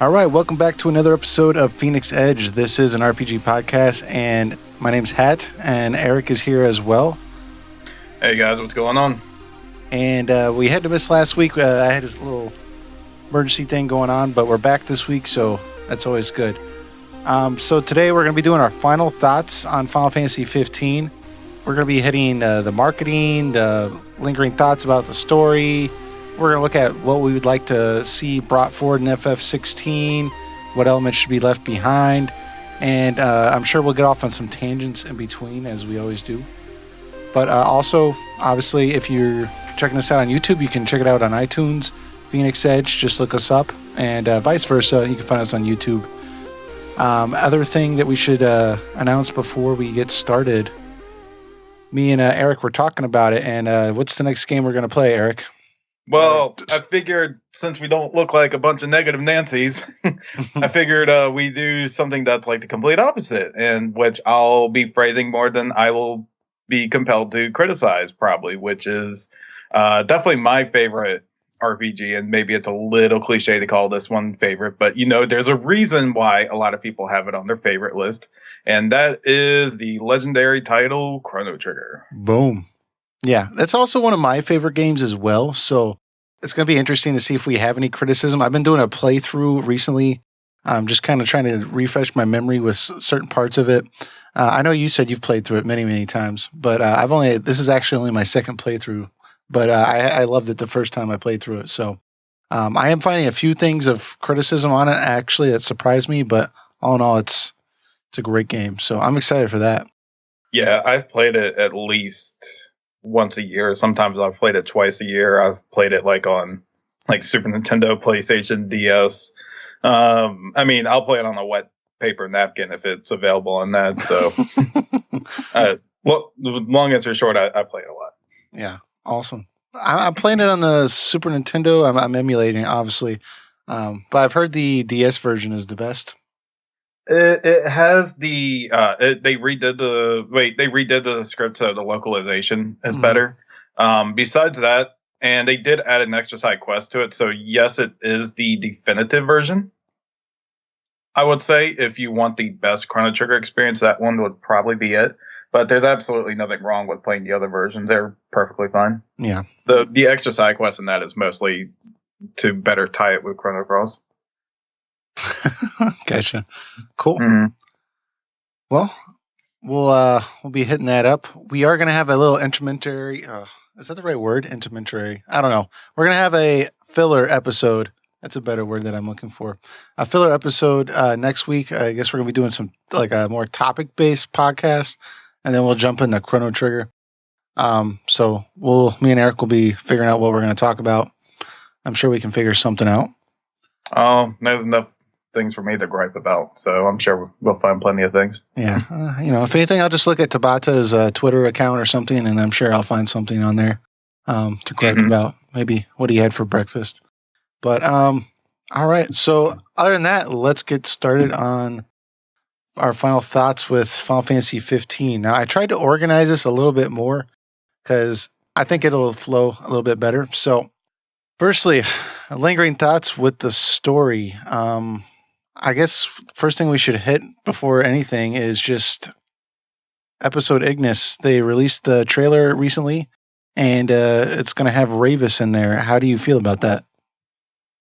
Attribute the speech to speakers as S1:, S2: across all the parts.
S1: All right, welcome back to another episode of Phoenix Edge. This is an RPG podcast, and my name's Hat, and Eric is here as well.
S2: Hey guys, what's going on?
S1: And we had to miss last week. I had this little emergency thing going on, but we're back this week, so that's always good. So today we're going to be doing our final thoughts on Final Fantasy XVI. We're going to be hitting the marketing, the lingering thoughts about the story. We're going to look at what we would like to see brought forward in FF16, what elements should be left behind, and I'm sure we'll get off on some tangents in between, as we always do. But also, obviously, if you're checking this out on YouTube, you can check it out on iTunes, Phoenix Edge, just look us up, and vice versa, you can find us on YouTube. Other thing that we should announce before we get started, me and Eric were talking about it, and what's the next game we're going to play, Eric?
S2: Well, I figured since we don't look like a bunch of negative Nancys, I figured we do something that's like the complete opposite, and which I'll be phrasing more than I will be compelled to criticize, probably, which is definitely my favorite RPG, and maybe it's a little cliche to call this one favorite, but you know, there's a reason why a lot of people have it on their favorite list, and that is the legendary title Chrono Trigger.
S1: Boom. Yeah, that's also one of my favorite games as well, so it's going to be interesting to see if we have any criticism. I've been doing a playthrough recently, just kind of trying to refresh my memory with certain parts of it. I know you said you've played through it many, many times, but this is actually only my second playthrough, but I loved it the first time I played through it, so I am finding a few things of criticism on it, actually, that surprised me, but all in all, it's a great game, so I'm excited for that.
S2: Yeah, I've played it at least once a year. Sometimes I've played it twice a year. I've played it like on like Super Nintendo, PlayStation, DS. I mean, I'll play it on a wet paper napkin if it's available on that. So, well, long answer short, I play it a lot.
S1: Yeah, awesome. I'm playing it on the Super Nintendo. I'm emulating it, obviously, but I've heard the DS version is the best.
S2: It has the they redid the script, so the localization is better. Besides that, and they did add an extra side quest to it, so yes, it is the definitive version. I would say if you want the best Chrono Trigger experience, that one would probably be it. But there's absolutely nothing wrong with playing the other versions; they're perfectly fine.
S1: Yeah,
S2: the extra side quest in that is mostly to better tie it with Chrono Cross.
S1: Gotcha. Cool.
S2: Mm-hmm.
S1: Well, we'll be hitting that up. We are going to have a little intermentary. Is that the right word? Intermentary. I don't know. We're going to have a filler episode. That's a better word that I'm looking for. A filler episode next week. I guess we're going to be doing some like a more topic-based podcast, and then we'll jump into Chrono Trigger. So me and Eric will be figuring out what we're going to talk about. I'm sure we can figure something out.
S2: Oh, there's enough things for me to gripe about, so I'm sure we'll find plenty of things.
S1: Yeah, if anything, I'll just look at Tabata's Twitter account or something, and I'm sure I'll find something on there to gripe about. Maybe what he had for breakfast. But all right. So other than that, let's get started on our final thoughts with Final Fantasy 15. Now, I tried to organize this a little bit more because I think it'll flow a little bit better. So, firstly, lingering thoughts with the story. I guess first thing we should hit before anything is just episode Ignis. They released the trailer recently, and it's going to have Ravis in there. How do you feel about that?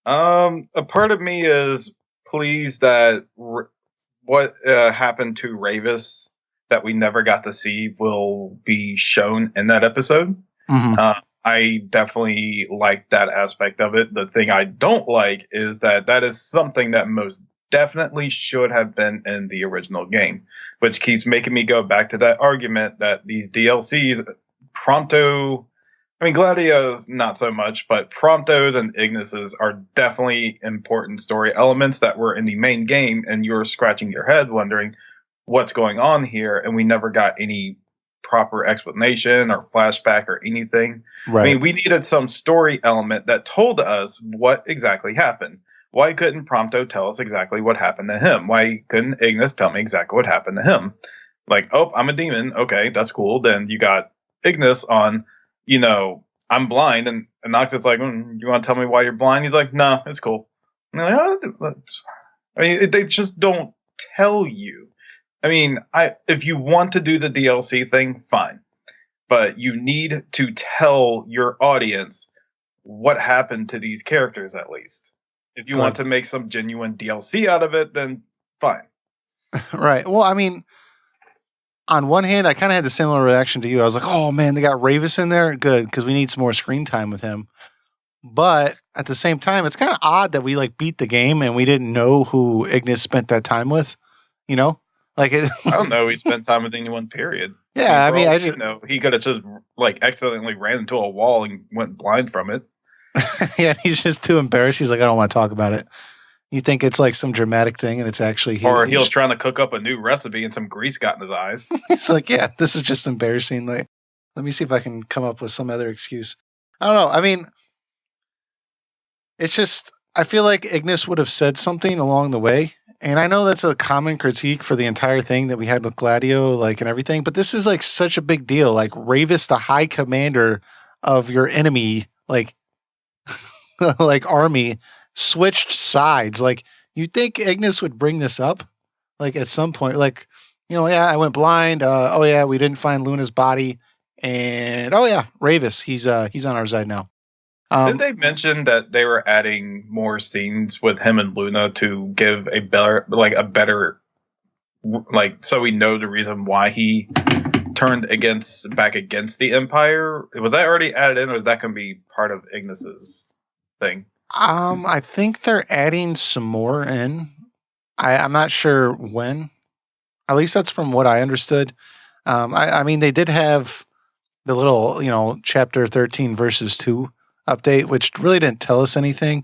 S2: A part of me is pleased that what happened to Ravis that we never got to see will be shown in that episode.
S1: Mm-hmm.
S2: I definitely like that aspect of it. The thing I don't like is that is something that most definitely should have been in the original game, which keeps making me go back to that argument that these DLCs, Gladio's not so much, but Promptos and Ignises are definitely important story elements that were in the main game, and you're scratching your head wondering what's going on here, and we never got any proper explanation or flashback or anything.
S1: Right.
S2: I mean, we needed some story element that told us what exactly happened. Why couldn't Prompto tell us exactly what happened to him? Why couldn't Ignis tell me exactly what happened to him? Like, oh, I'm a demon. Okay, that's cool. Then you got Ignis on, I'm blind. And Noxus like, you want to tell me why you're blind? He's like, no, it's cool. They just don't tell you. I mean, if you want to do the DLC thing, fine. But you need to tell your audience what happened to these characters, at least. If you want to make some genuine DLC out of it, then fine.
S1: Right. Well, I mean, on one hand, I kind of had the similar reaction to you. I was like, oh man, they got Ravis in there? Good, because we need some more screen time with him. But at the same time, it's kind of odd that we like beat the game and we didn't know who Ignis spent that time with, you know? Like I
S2: don't know. He spent time with anyone, period.
S1: Yeah, I mean, I just
S2: know he could have just like accidentally ran into a wall and went blind from it.
S1: Yeah, he's just too embarrassed. He's like, I don't want to talk about it. You think it's like some dramatic thing, and it's actually
S2: or he was trying to cook up a new recipe and some grease got in his eyes.
S1: He's like, yeah, this is just embarrassing. Like, let me see if I can come up with some other excuse. I don't know. I mean, it's just I feel like Ignis would have said something along the way. And I know that's a common critique for the entire thing that we had with Gladio, like, and everything, but this is like such a big deal. Like Ravis, the high commander of your enemy, like, like army, switched sides. Like, you think Ignis would bring this up, like at some point, like, you know, yeah, I went blind. Oh yeah, we didn't find Luna's body, and oh yeah, Ravis, he's on our side now.
S2: Did they mention that they were adding more scenes with him and Luna to give a better, so we know the reason why he turned back against the Empire? Was that already added in, or is that going to be part of Ignis's thing?
S1: I think they're adding some more in. I'm not sure when. At least that's from what I understood. I mean, they did have the little, chapter 13 verses 2 update, which really didn't tell us anything.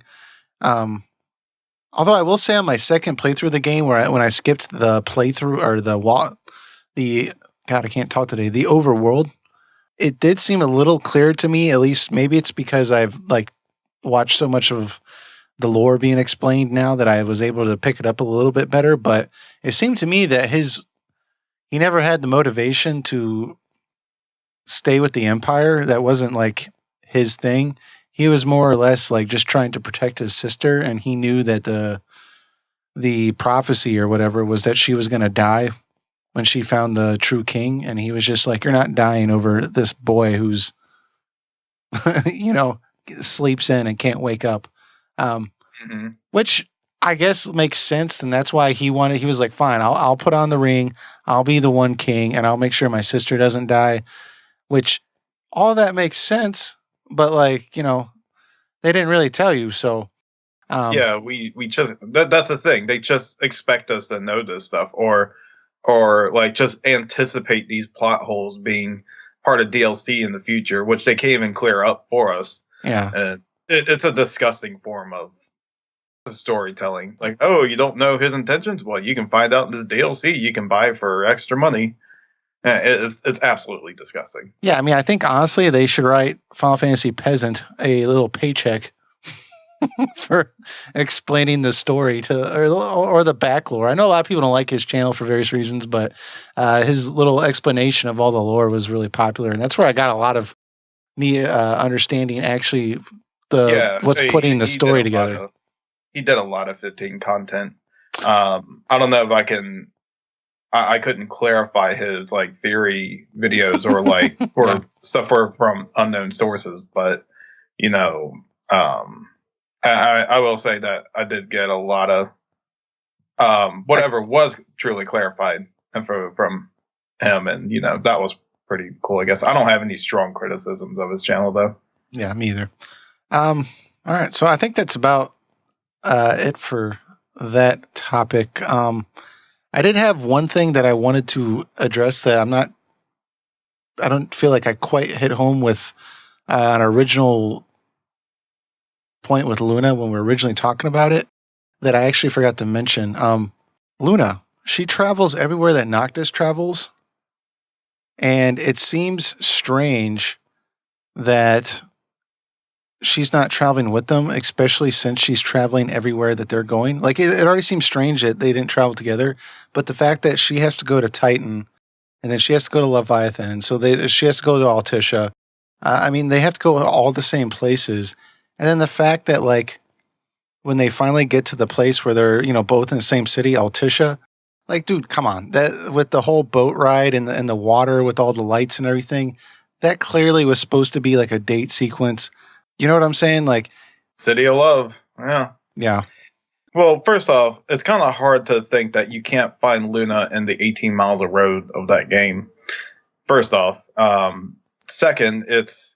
S1: Although I will say on my second playthrough of the game, when I skipped the playthrough or the God, I can't talk today, the overworld, it did seem a little clearer to me. At least maybe it's because I've watched so much of the lore being explained now that I was able to pick it up a little bit better. But it seemed to me that he never had the motivation to stay with the Empire. That wasn't like his thing. He was more or less like just trying to protect his sister, and he knew that the prophecy or whatever was that she was going to die when she found the true king, and he was just like, you're not dying over this boy who's sleeps in and can't wake up. Which I guess makes sense, and that's why he was like, fine, I'll put on the ring, I'll be the one king, and I'll make sure my sister doesn't die, which all that makes sense. But they didn't really tell you. So,
S2: yeah, we just that's the thing. They just expect us to know this stuff, or just anticipate these plot holes being part of DLC in the future, which they can't even clear up for us.
S1: Yeah,
S2: and it's a disgusting form of storytelling. Like, oh, you don't know his intentions? Well, you can find out in this DLC you can buy for extra money. It's absolutely disgusting.
S1: Yeah, I mean, I think honestly they should write Final Fantasy Peasant a little paycheck for explaining the story or the back lore. I know a lot of people don't like his channel for various reasons, but his little explanation of all the lore was really popular, and that's where I got a lot of me understanding actually what's putting the story together.
S2: He did a lot of 15 content. I don't know if I can. I couldn't clarify his theory videos or stuff from unknown sources, but I will say that I did get a lot of whatever was truly clarified from him, and that was pretty cool. I guess I don't have any strong criticisms of his channel though.
S1: Yeah, me either. All right, so I think that's about it for that topic. I did have one thing that I wanted to address that I don't feel like I quite hit home with an original point with Luna when we were originally talking about it, that I actually forgot to mention. Luna, she travels everywhere that Noctis travels, and it seems strange that she's not traveling with them, especially since she's traveling everywhere that they're going. Like, it already seems strange that they didn't travel together, but the fact that she has to go to Titan, and then she has to go to Leviathan, and so she has to go to Altissia. I mean, they have to go to all the same places. And then the fact that, when they finally get to the place where they're, both in the same city, Altissia. Like, dude, come on. That with the whole boat ride and the water with all the lights and everything, that clearly was supposed to be like a date sequence. You know what I'm saying? Like
S2: City of Love. Yeah.
S1: Yeah.
S2: Well, first off, it's kind of hard to think that you can't find Luna in the 18 miles of road of that game. First off. Second, it's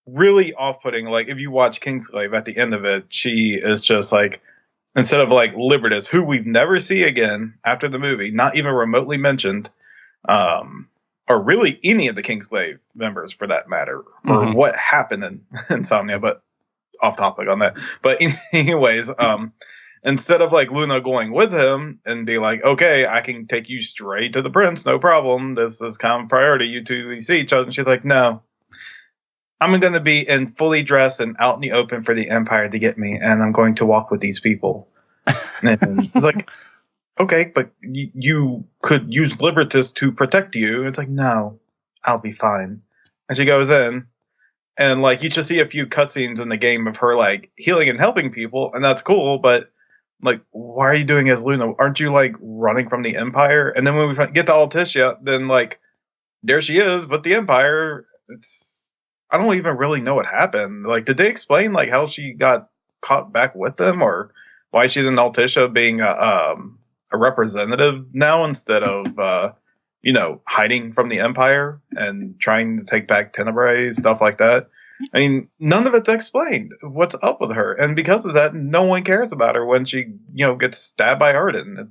S2: really off-putting. Like, if you watch Kingsglaive at the end of it, she is just like, instead of like Libertas, who we've never see again after the movie, not even remotely mentioned, or really any of the Kingsglaive members for that matter, or what happened in Insomnia, but off topic on that. But anyways, instead of like Luna going with him and be like, okay, I can take you straight to the prince, no problem. This is kind of priority. You two see each other. And she's like, no, I'm going to be in fully dressed and out in the open for the Empire to get me. And I'm going to walk with these people. And it's like, okay, but you could use Libertas to protect you. It's like, no, I'll be fine. And she goes in. And like, you just see a few cutscenes in the game of her like healing and helping people. And that's cool. But like, why are you doing as Luna? Aren't you like running from the Empire? And then when we get to Altissia, then like, there she is. But the Empire, I don't even really know what happened. Like, did they explain like how she got caught back with them, or why she's in Altissia being a representative now instead of hiding from the Empire and trying to take back Tenebrae, stuff like that? I mean, none of it's explained. What's up with her? And because of that, no one cares about her when she gets stabbed by Arden.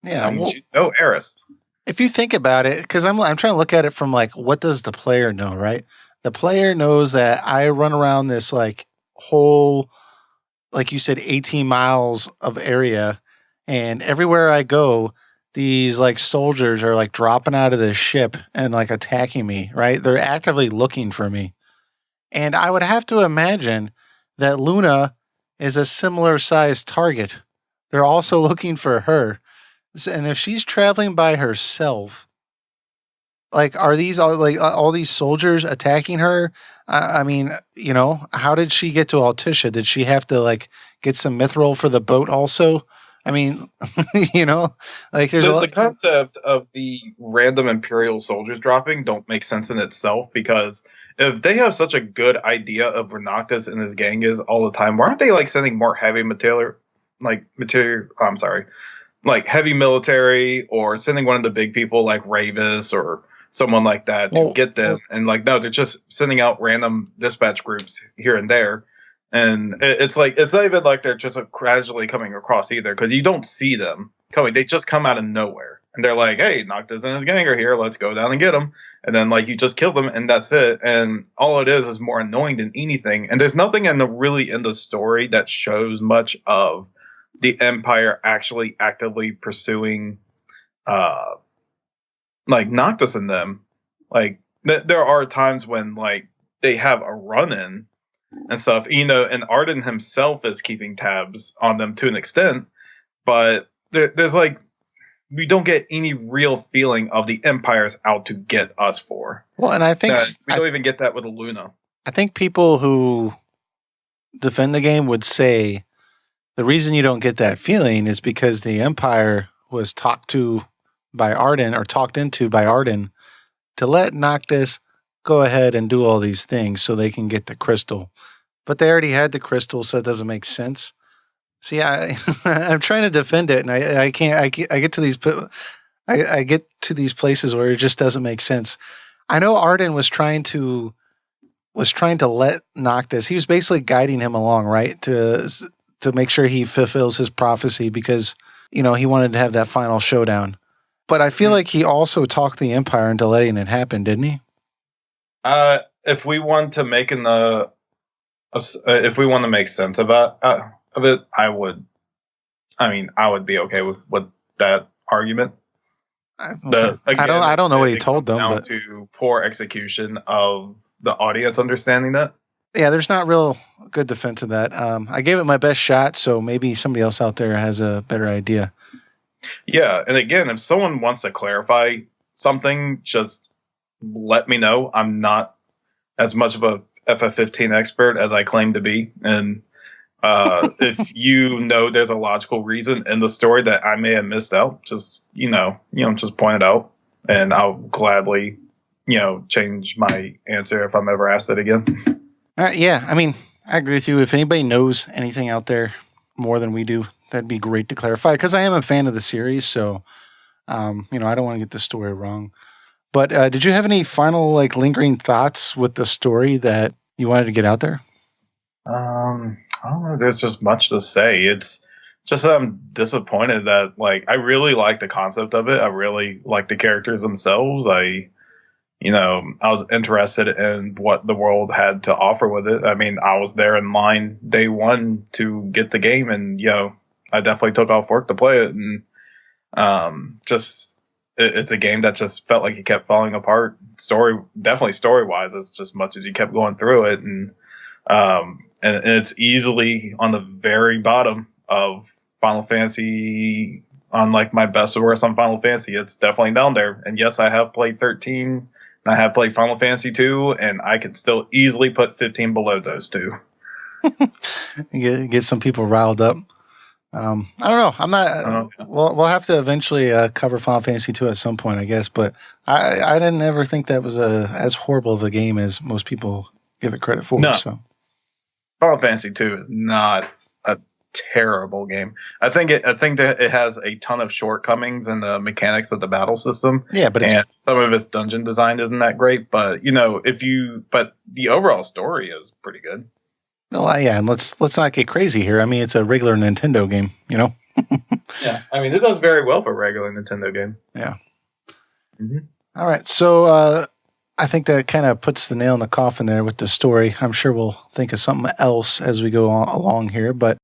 S2: She's no heiress.
S1: If you think about it, because I'm trying to look at it from like, what does the player know, right? The player knows that I run around this like whole, like you said, 18 miles of area, and everywhere I go, these like soldiers are like dropping out of the ship and like attacking me, right? They're actively looking for me. And I would have to imagine that Luna is a similar sized target. They're also looking for her. And if she's traveling by herself, like, are these all these soldiers attacking her? I mean, how did she get to Altissia? Did she have to like get some mithril for the boat also? I mean, like there's
S2: the concept of the random Imperial soldiers dropping don't make sense in itself, because if they have such a good idea of where Noctis and his gang is all the time, why aren't they like sending more heavy heavy military, or sending one of the big people like Ravis or someone like that to get them? And like, no, they're just sending out random dispatch groups here and there. And it's like, it's not even like they're just gradually coming across either, because you don't see them coming. They just come out of nowhere. And they're like, hey, Noctis and his gang are here. Let's go down and get them. And then like, you just kill them and that's it. And all it is more annoying than anything. And there's nothing in the story that shows much of the Empire actually actively pursuing like Noctis and them. Like there are times when like they have a run-in and stuff, and Arden himself is keeping tabs on them to an extent, but there's like, we don't get any real feeling of the Empire's out to get us for.
S1: Well, and I think
S2: we don't even get that with Luna.
S1: I think people who defend the game would say the reason you don't get that feeling is because the Empire was talked into by Arden to let Noctis go ahead and do all these things so they can get the crystal. But they already had the crystal, so it doesn't make sense. See, I'm trying to defend it, and I can't. I get to these. I get to these places where it just doesn't make sense. I know Arden was trying to let Noctis. He was basically guiding him along, right, to make sure he fulfills his prophecy, because he wanted to have that final showdown. But I feel like he also talked the Empire into letting it happen, didn't he?
S2: If we want to make if we want to make sense of it, I would be okay with that argument.
S1: Okay. I don't know what he told them, but
S2: to poor execution of the audience understanding that.
S1: Yeah, there's not real good defense of that. I gave it my best shot, so maybe somebody else out there has a better idea.
S2: Yeah, and again, if someone wants to clarify something, just let me know. I'm not as much of a FF15 expert as I claim to be, and If you know there's a logical reason in the story that I may have missed out, just just point it out, and I'll gladly change my answer if I'm ever asked it again.
S1: Yeah, I mean, I agree with you. If anybody knows anything out there more than we do, that'd be great to clarify. Because I am a fan of the series, so I don't want to get the story wrong. But did you have any final lingering thoughts with the story that you wanted to get out there?
S2: I don't know. There's just much to say. It's just that I'm disappointed that I really like the concept of it. I really like the characters themselves. I was interested in what the world had to offer with it. I mean, I was there in line day one to get the game, and I definitely took off work to play it, and it's a game that just felt like it kept falling apart. Definitely story wise, as just much as you kept going through it, and it's easily on the very bottom of Final Fantasy. On my best or worst on Final Fantasy, it's definitely down there. And yes, I have played 13, and I have played Final Fantasy 2, and I can still easily put 15 below those two.
S1: Get some people riled up. I don't know. I'm not. We'll have to eventually cover Final Fantasy 2 at some point, I guess. But I didn't ever think that was as horrible of a game as most people give it credit for.
S2: No.
S1: So
S2: Final Fantasy 2 is not a terrible game. I think that it has a ton of shortcomings in the mechanics of the battle system.
S1: Yeah, but
S2: some of its dungeon design isn't that great. But but the overall story is pretty good.
S1: Well, yeah, and let's not get crazy here. I mean, it's a regular Nintendo game,
S2: Yeah, I mean, it does very well for a regular Nintendo game.
S1: Yeah.
S2: Mm-hmm.
S1: All right, so I think that kind of puts the nail in the coffin there with the story. I'm sure we'll think of something else as we go along here, but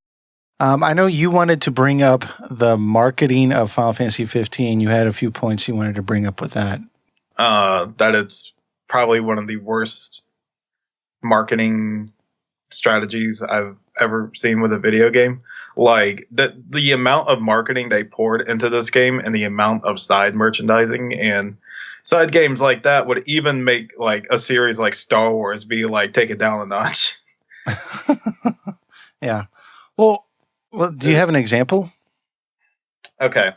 S1: I know you wanted to bring up the marketing of Final Fantasy 15. You had a few points you wanted to bring up with that.
S2: That it's probably one of the worst marketing strategies I've ever seen with a video game. The amount of marketing they poured into this game and the amount of side merchandising and side games like that would even make a series like Star Wars be take it down a notch.
S1: Yeah. Well, do you have an example?
S2: Okay.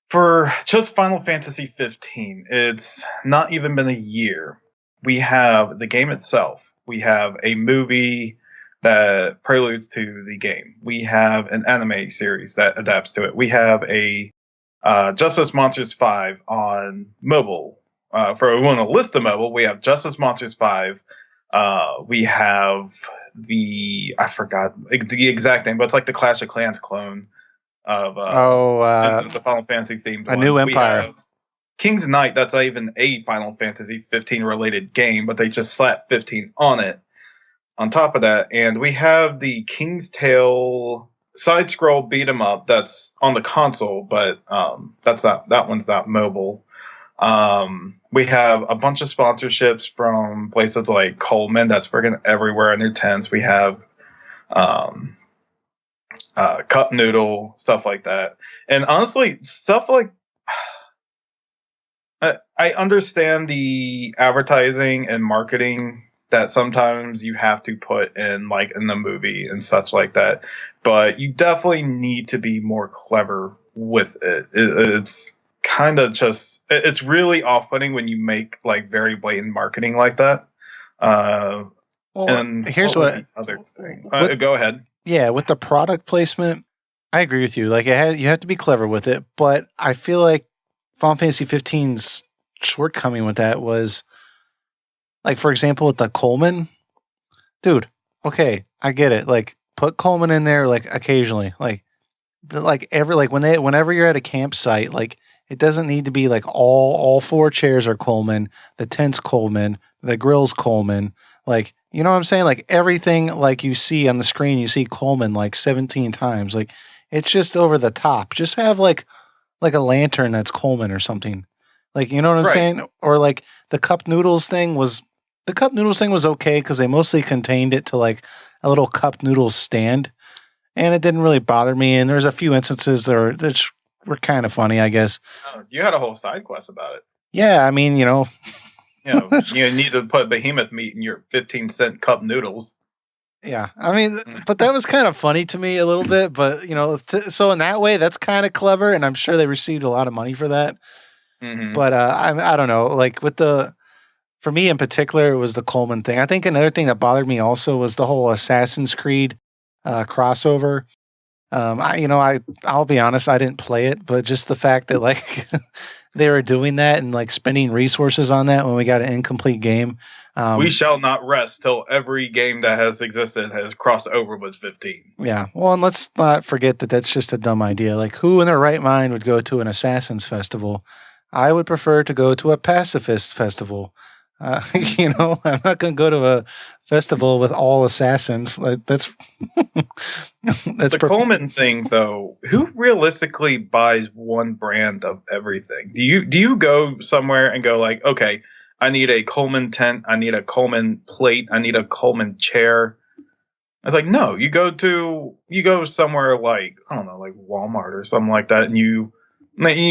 S2: For just Final Fantasy 15, it's not even been a year. We have the game itself. We have a movie that preludes to the game. We have an anime series that adapts to it. We have a Justice Monsters 5 on mobile. For we want to list the mobile, we have Justice Monsters 5. We have I forgot the exact name, but it's the Clash of Clans clone of the Final Fantasy themed
S1: A New Empire. We have
S2: King's Knight, that's not even a Final Fantasy 15 related game, but they just slapped 15 on it. On top of that, and we have the King's Tale side scroll beat 'em up that's on the console, but that one's not mobile. We have a bunch of sponsorships from places like Coleman that's friggin' everywhere in their tents. We have Cup Noodle, stuff like that. And honestly, stuff like I understand the advertising and marketing that sometimes you have to put in in the movie and such like that, but you definitely need to be more clever with it. It's kind of just it's really off-putting when you make very blatant marketing like that. And
S1: here's what
S2: other thing. Go ahead.
S1: Yeah, with the product placement, I agree with you. You have to be clever with it, but I feel like Final Fantasy 15's shortcoming with that was, for example, with the Coleman, dude. Okay, I get it. Put Coleman in there, occasionally, whenever you're at a campsite, it doesn't need to be all four chairs are Coleman, the tent's Coleman, the grill's Coleman, you know what I'm saying? Everything you see on the screen, you see Coleman 17 times. It's just over the top. Just have a lantern that's Coleman or something. You know what I'm saying? Or the cup noodles thing was okay because they mostly contained it to a little cup noodles stand, and it didn't really bother me. And there's a few instances that were kind of funny, I guess.
S2: You had a whole side quest about it.
S1: Yeah, I mean,
S2: you need to put behemoth meat in your 15-cent cup noodles.
S1: Yeah, I mean, but that was kind of funny to me a little bit. But so in that way, that's kind of clever, and I'm sure they received a lot of money for that.
S2: Mm-hmm.
S1: But I don't know, like for me in particular, it was the Coleman thing. I think another thing that bothered me also was the whole Assassin's Creed crossover. I'll be honest, I didn't play it, but just the fact that like they were doing that and like spending resources on that when we got an incomplete game.
S2: We shall not rest till every game that has existed has crossed over with 15.
S1: Yeah, well, and let's not forget that that's just a dumb idea. Like, who in their right mind would go to an Assassin's festival? I would prefer to go to a pacifist festival. I'm not going to go to a festival with all assassins. That's
S2: The Coleman thing, though. Who realistically buys one brand of everything? Do you go somewhere and go like, okay, I need a Coleman tent, I need a Coleman plate, I need a Coleman chair? It's like, no, you go somewhere like, I don't know, like Walmart or something like that, and you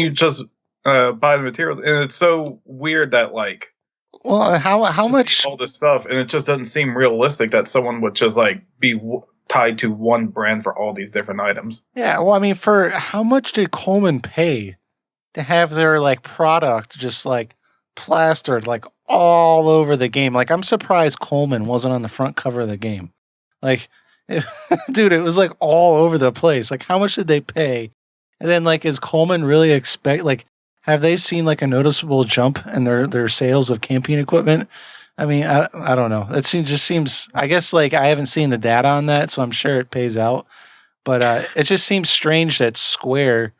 S2: just buy the materials, and it's so weird that like.
S1: Well, how much
S2: all this stuff, and it just doesn't seem realistic that someone would just like be tied to one brand for all these different items.
S1: Yeah, well, I mean, for how much did Coleman pay to have their like product just like plastered like all over the game? Like, I'm surprised Coleman wasn't on the front cover of the game. Like, dude, it was like all over the place. Like, how much did they pay? And then like, is Coleman really have they seen like a noticeable jump in their sales of camping equipment? I mean, I don't know. Just seems, I guess like I haven't seen the data on that, so I'm sure it pays out. But it just seems strange that Square,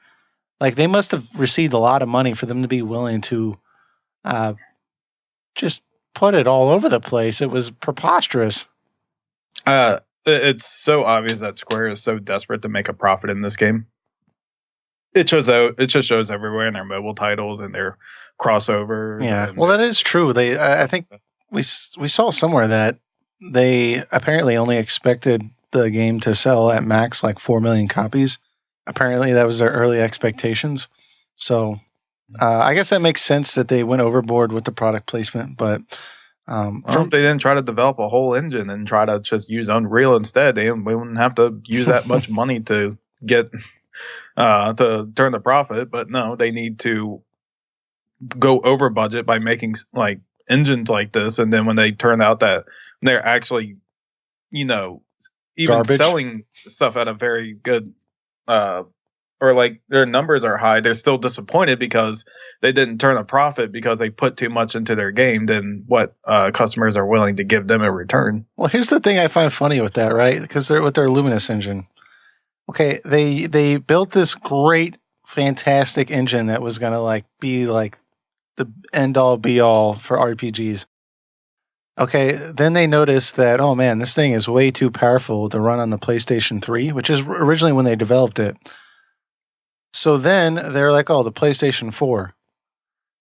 S1: like they must have received a lot of money for them to be willing to just put it all over the place. It was preposterous.
S2: It's so obvious that Square is so desperate to make a profit in this game. It just shows everywhere in their mobile titles and their crossovers.
S1: Yeah, well, that is true. I think we saw somewhere that they apparently only expected the game to sell at max like 4 million copies. Apparently, that was their early expectations. So, I guess that makes sense that they went overboard with the product placement. But
S2: they didn't try to develop a whole engine and try to just use Unreal instead, we wouldn't have to use that much money to get. To turn the profit, but no, they need to go over budget by making like engines like this, and then when they turn out that they're actually, even
S1: garbage.
S2: Selling stuff at a very good, or like their numbers are high, they're still disappointed because they didn't turn a profit because they put too much into their game than what customers are willing to give them in return.
S1: Well, here's the thing I find funny with that, right? Because they're with their Luminous engine. Okay, they built this great, fantastic engine that was gonna like be like the end all be all for RPGs. Okay, then they noticed that, oh man, this thing is way too powerful to run on the PlayStation 3, which is originally when they developed it. So then they're like, oh, the PlayStation 4.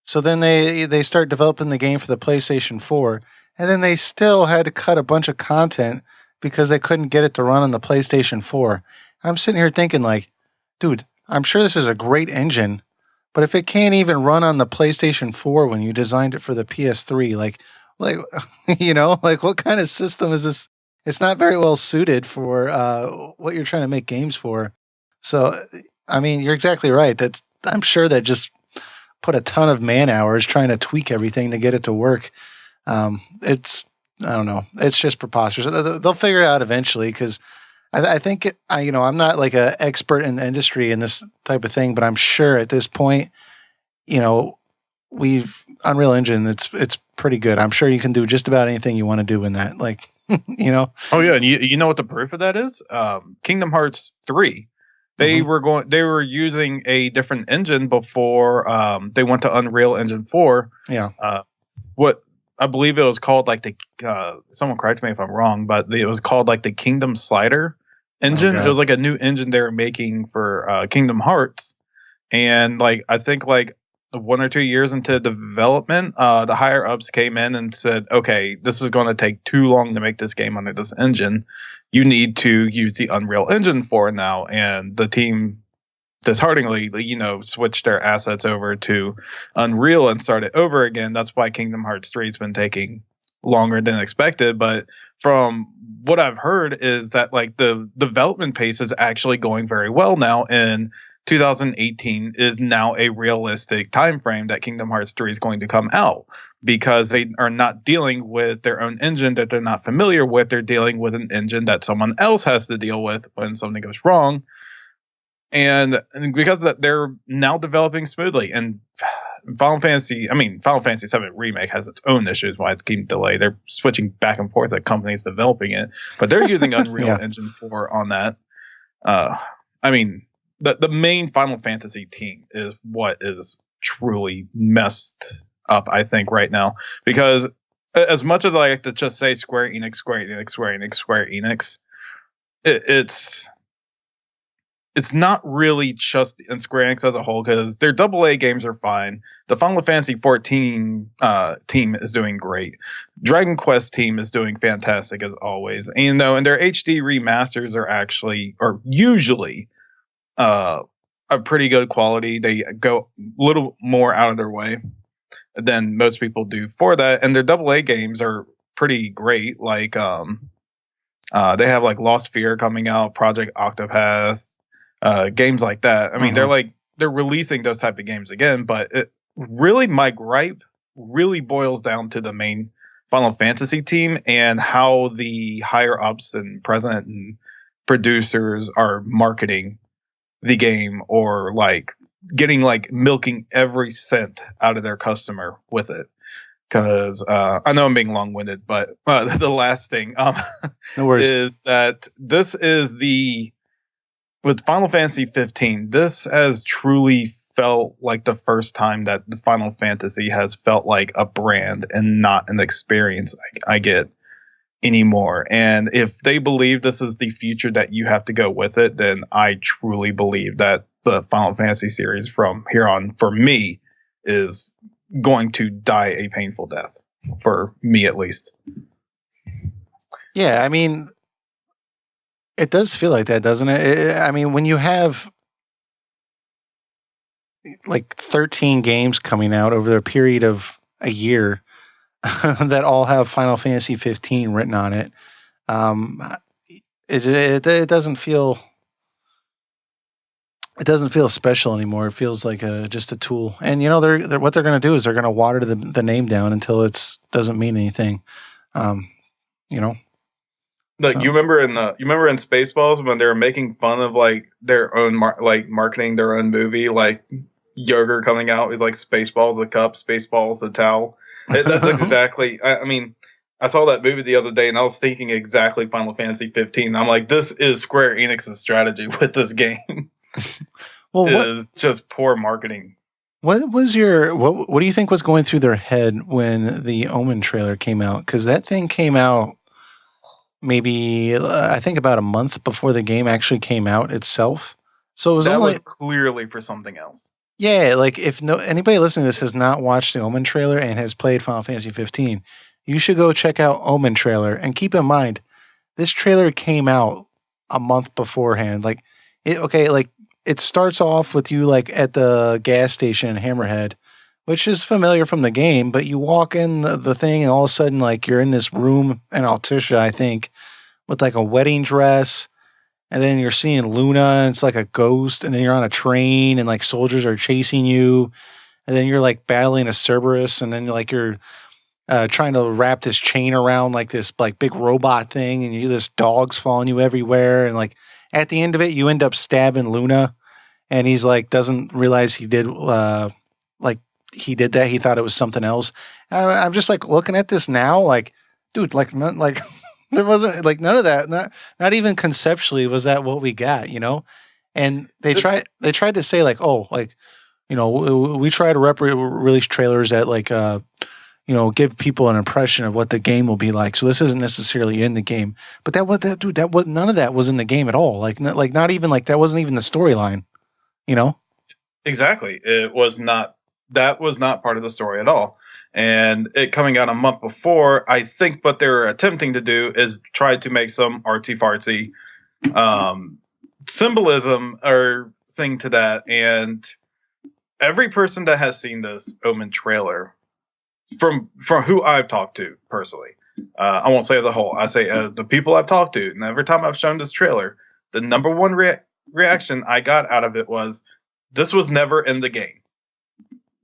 S1: So then they start developing the game for the PlayStation 4, and then they still had to cut a bunch of content because they couldn't get it to run on the PlayStation 4. I'm sitting here thinking like, dude, I'm sure this is a great engine, but if it can't even run on the PlayStation 4 when you designed it for the PS3, like, like what kind of system is this? It's not very well suited for what you're trying to make games for. So, I mean, you're exactly right. I'm sure that just put a ton of man hours trying to tweak everything to get it to work. I don't know. It's just preposterous. They'll figure it out eventually because I think, I'm not like an expert in the industry in this type of thing, but I'm sure at this point, Unreal Engine, it's pretty good. I'm sure you can do just about anything you want to do in that. Like, Oh
S2: yeah, and you know what the proof of that is? Kingdom Hearts 3. They were using a different engine before they went to Unreal Engine 4.
S1: Yeah.
S2: What I believe it was called like someone correct me if I'm wrong, but it was called like the Kingdom Slider engine. It was like a new engine they were making for Kingdom Hearts. And like I think like 1 or 2 years into development, the higher ups came in and said, okay, this is going to take too long to make this game under this engine. You need to use the Unreal Engine 4 now. And the team dishearteningly, switched their assets over to Unreal and started over again. That's why Kingdom Hearts 3 has been taking longer than expected. But from what I've heard is that like the development pace is actually going very well now, and 2018 is now a realistic time frame that Kingdom Hearts 3 is going to come out, because they are not dealing with their own engine that they're not familiar with. They're dealing with an engine that someone else has to deal with when something goes wrong. And because that they're now developing smoothly, and Final Fantasy VII Remake has its own issues why it's getting delayed. They're switching back and forth at companies developing it, but they're using Unreal Engine 4 on that. The main Final Fantasy team is what is truly messed up, I think, right now. Because as much as I like to just say Square Enix, it's not really just in Square Enix as a whole, because their AA games are fine. The Final Fantasy XIV team is doing great. Dragon Quest team is doing fantastic as always. And and their HD remasters are usually a pretty good quality. They go a little more out of their way than most people do for that. And their AA games are pretty great. Like they have like Lost Fear coming out, Project Octopath, games like that. I mean, they're releasing those type of games again, but my gripe really boils down to the main Final Fantasy team and how the higher ups and president and producers are marketing the game, or like getting like milking every cent out of their customer with it. Because I know I'm being long-winded, but the last thing
S1: no worries.
S2: Is that this is with Final Fantasy 15, this has truly felt like the first time that the Final Fantasy has felt like a brand and not an experience I get anymore. And if they believe this is the future that you have to go with it, then I truly believe that the Final Fantasy series from here on, for me, is going to die a painful death. For me, at least.
S1: Yeah, I mean, it does feel like that, doesn't it? I mean, when you have like 13 games coming out over a period of a year that all have Final Fantasy 15 written on it, it doesn't feel special anymore. It feels like just a tool. And they're what they're going to do is they're going to water the name down until it doesn't mean anything.
S2: Like so. You remember in Spaceballs when they were making fun of like their own marketing their own movie, like yogurt coming out with like Spaceballs the cup, Spaceballs the towel. That's exactly. I mean, I saw that movie the other day and I was thinking exactly Final Fantasy 15. I'm like, this is Square Enix's strategy with this game. Well, is just poor marketing.
S1: What do you think was going through their head when the Omen trailer came out? Because that thing came out maybe I think about a month before the game actually came out itself. So it was was
S2: clearly for something else.
S1: Yeah, like if anybody listening to this has not watched the Omen trailer and has played Final Fantasy 15, you should go check out Omen trailer. And keep in mind, this trailer came out a month beforehand. Like it starts off with you like at the gas station in Hammerhead, which is familiar from the game, but you walk in the thing and all of a sudden like you're in this room in Altissia, I think, with like a wedding dress, and then you're seeing Luna and it's like a ghost, and then you're on a train and like soldiers are chasing you, and then you're like battling a Cerberus, and then like you're trying to wrap this chain around like this like big robot thing, and this dog's following you everywhere, and like at the end of it you end up stabbing Luna, and he's like doesn't realize he did he did that. He thought it was something else. I'm just like looking at this now, like, dude, like there wasn't like none of that. Not even conceptually was that what we got, And they tried to say like, oh, like, we try to release trailers that like, give people an impression of what the game will be like. So this isn't necessarily in the game, but none of that was in the game at all. Like not even like that wasn't even the storyline,
S2: Exactly. It was not. That was not part of the story at all. And it coming out a month before, I think what they're attempting to do is try to make some artsy-fartsy symbolism or thing to that. And every person that has seen this Omen trailer, from who I've talked to personally, I won't say the whole. I say the people I've talked to, and every time I've shown this trailer, the number one reaction I got out of it was, "This was never in the game.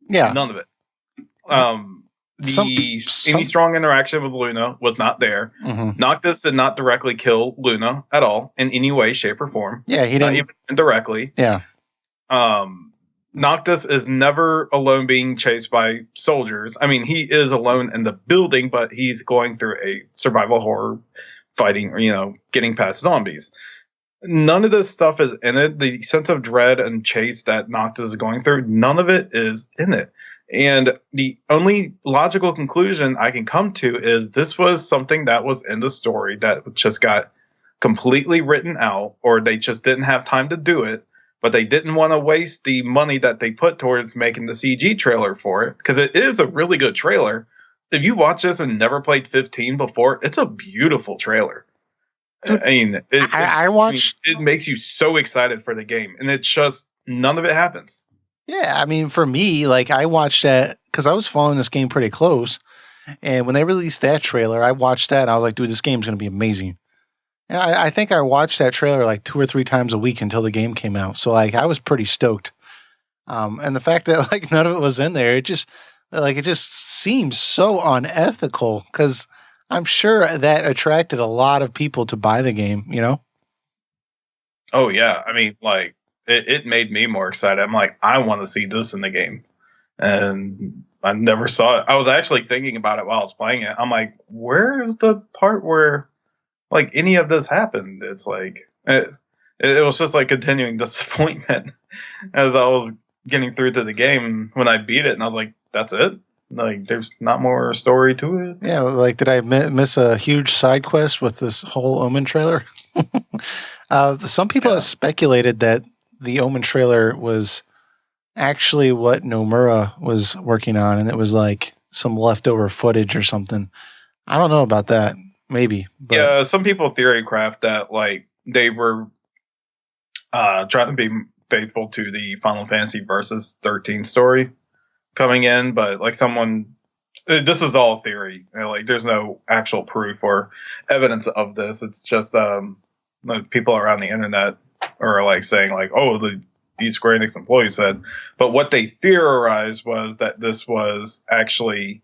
S1: Yeah,
S2: none of it." Any strong interaction with Luna was not there.
S1: Mm-hmm.
S2: Noctis did not directly kill Luna at all in any way, shape, or form.
S1: Yeah, he didn't.
S2: Not even indirectly.
S1: Yeah.
S2: Noctis is never alone being chased by soldiers. I mean, he is alone in the building, but he's going through a survival horror fighting, or, getting past zombies. None of this stuff is in it. The sense of dread and chase that Noctis is going through, none of it is in it. And the only logical conclusion I can come to is this was something that was in the story that just got completely written out, or they just didn't have time to do it. But they didn't want to waste the money that they put towards making the CG trailer for it, because it is a really good trailer. If you watch this and never played 15 before, it's a beautiful trailer. I mean,
S1: I watched.
S2: It makes you so excited for the game, and it's just none of it happens.
S1: Yeah, I mean, for me, like I watched that because I was following this game pretty close, and when they released that trailer, I watched that. And I was like, dude, this game's gonna be amazing. And I think I watched that trailer like 2 or 3 times a week until the game came out. So like I was pretty stoked. And the fact that like none of it was in there, it just seems so unethical, because I'm sure that attracted a lot of people to buy the game,
S2: Oh yeah. I mean, like it made me more excited. I'm like, I want to see this in the game. And I never saw it. I was actually thinking about it while I was playing it. I'm like, where's the part where like any of this happened? It's like it was just like continuing disappointment as I was getting through to the game when I beat it, and I was like, that's it? Like there's not more story to it?
S1: Yeah, like did I miss a huge side quest with this whole Omen trailer? Some people have speculated that the Omen trailer was actually what Nomura was working on, and it was like some leftover footage or something. I don't know about that. Maybe. But.
S2: Yeah, some people theorycraft that like they were trying to be faithful to the Final Fantasy Versus 13 story coming in, but like this is all theory. Like there's no actual proof or evidence of this. It's just people around the internet are like saying like, oh, these Square Enix employees said. But what they theorized was that this was actually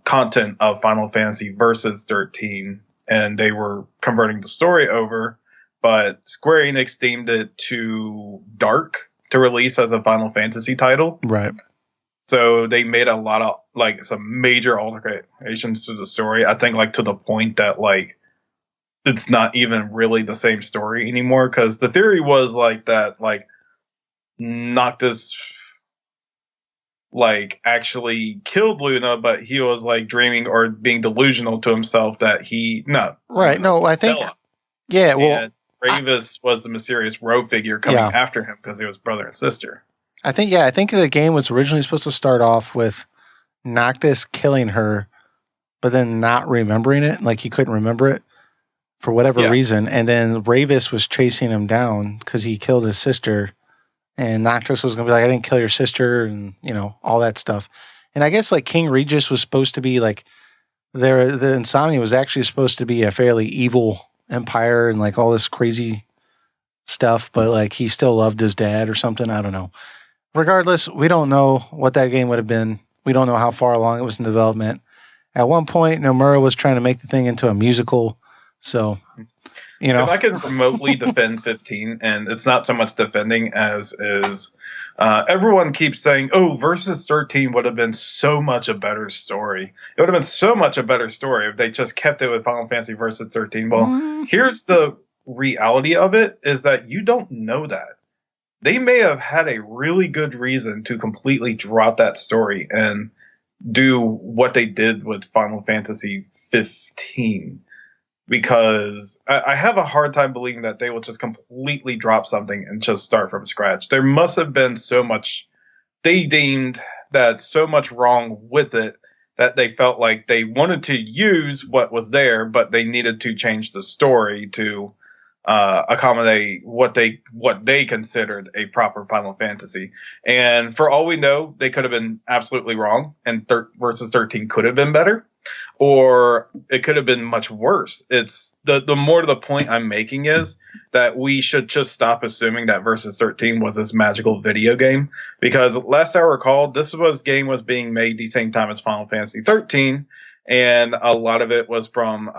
S2: content of Final Fantasy Versus 13, and they were converting the story over, but Square Enix deemed it too dark to release as a Final Fantasy title.
S1: Right.
S2: So they made a lot of like some major alterations to the story. I think like to the point that like it's not even really the same story anymore, because the theory was like that like Noctis like actually killed Luna, but he was like dreaming or being delusional to himself that I think Ravis was the mysterious rogue figure coming after him because he was brother and sister.
S1: I think the game was originally supposed to start off with Noctis killing her, but then not remembering it, like he couldn't remember it for whatever reason, and then Ravis was chasing him down because he killed his sister. And Noctis was going to be like, I didn't kill your sister, and, all that stuff. And I guess, like, King Regis was supposed to be, like, the Insomnia was actually supposed to be a fairly evil empire and, like, all this crazy stuff. But, like, he still loved his dad or something. I don't know. Regardless, we don't know what that game would have been. We don't know how far along it was in development. At one point, Nomura was trying to make the thing into a musical. So... If
S2: I can remotely defend 15, and it's not so much defending as is, everyone keeps saying, oh, Versus 13 would have been so much a better story. It would have been so much a better story if they just kept it with Final Fantasy Versus 13. Well, here's the reality of it, is that you don't know that. They may have had a really good reason to completely drop that story and do what they did with Final Fantasy 15. Because I have a hard time believing that they will just completely drop something and just start from scratch. There must have been so much, they deemed that so much wrong with it that they felt like they wanted to use what was there, but they needed to change the story to accommodate what they considered a proper Final Fantasy. And for all we know, they could have been absolutely wrong, and Versus 13 could have been better. or it could have been much worse. It's the more to the point I'm making is that we should just stop assuming that Versus 13 was this magical video game, because last I recall, this game was being made the same time as Final Fantasy 13, and a lot of it was from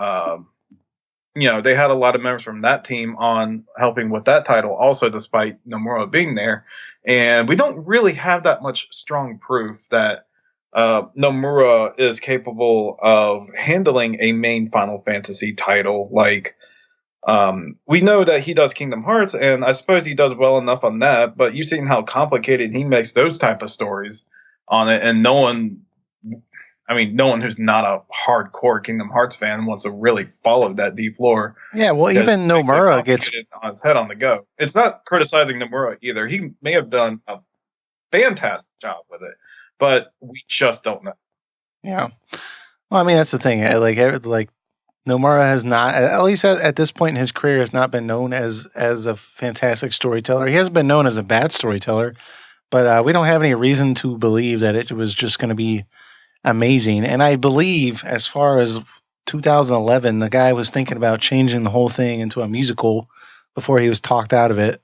S2: they had a lot of members from that team on helping with that title also, despite Nomura being there. And we don't really have that much strong proof that Nomura is capable of handling a main Final Fantasy title. Like, we know that he does Kingdom Hearts, and I suppose he does well enough on that, but you've seen how complicated he makes those type of stories on it, and no one who's not a hardcore Kingdom Hearts fan wants to really follow that deep lore.
S1: Yeah, well, even Nomura gets
S2: on his head on the go. It's not criticizing Nomura either. He may have done a fantastic job with it, but we just don't know.
S1: Yeah. Well, I mean, that's the thing. Like Nomura has not, at least at this point in his career, has not been known as a fantastic storyteller. He hasn't been known as a bad storyteller, but we don't have any reason to believe that it was just going to be amazing. And I believe, as far as 2011, the guy was thinking about changing the whole thing into a musical before he was talked out of it.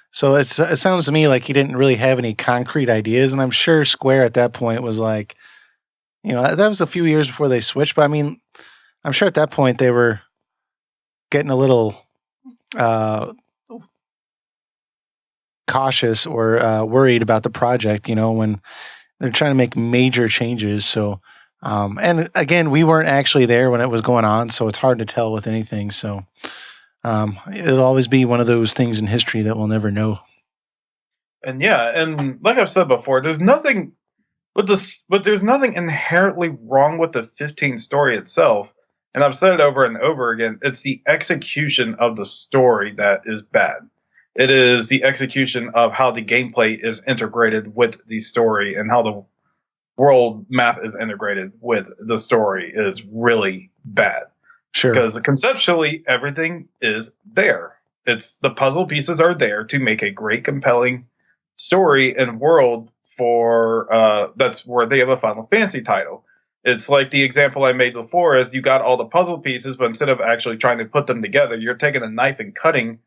S1: So it sounds to me like he didn't really have any concrete ideas. And I'm sure Square at that point was like, that was a few years before they switched. But I mean, I'm sure at that point they were getting a little cautious or worried about the project, when they're trying to make major changes. So, and again, we weren't actually there when it was going on, so it's hard to tell with anything. So, it'll always be one of those things in history that we'll never know.
S2: And yeah, and like I've said before, there's nothing but there's nothing inherently wrong with the 15 story itself. And I've said it over and over again. It's the execution of the story that is bad. It is the execution of how the gameplay is integrated with the story, and how the world map is integrated with the story is really bad.
S1: Sure. Because
S2: conceptually, everything is there. It's the puzzle pieces are there to make a great, compelling story and world for that's worthy of a Final Fantasy title. It's like the example I made before is you got all the puzzle pieces, but instead of actually trying to put them together, you're taking a knife and cutting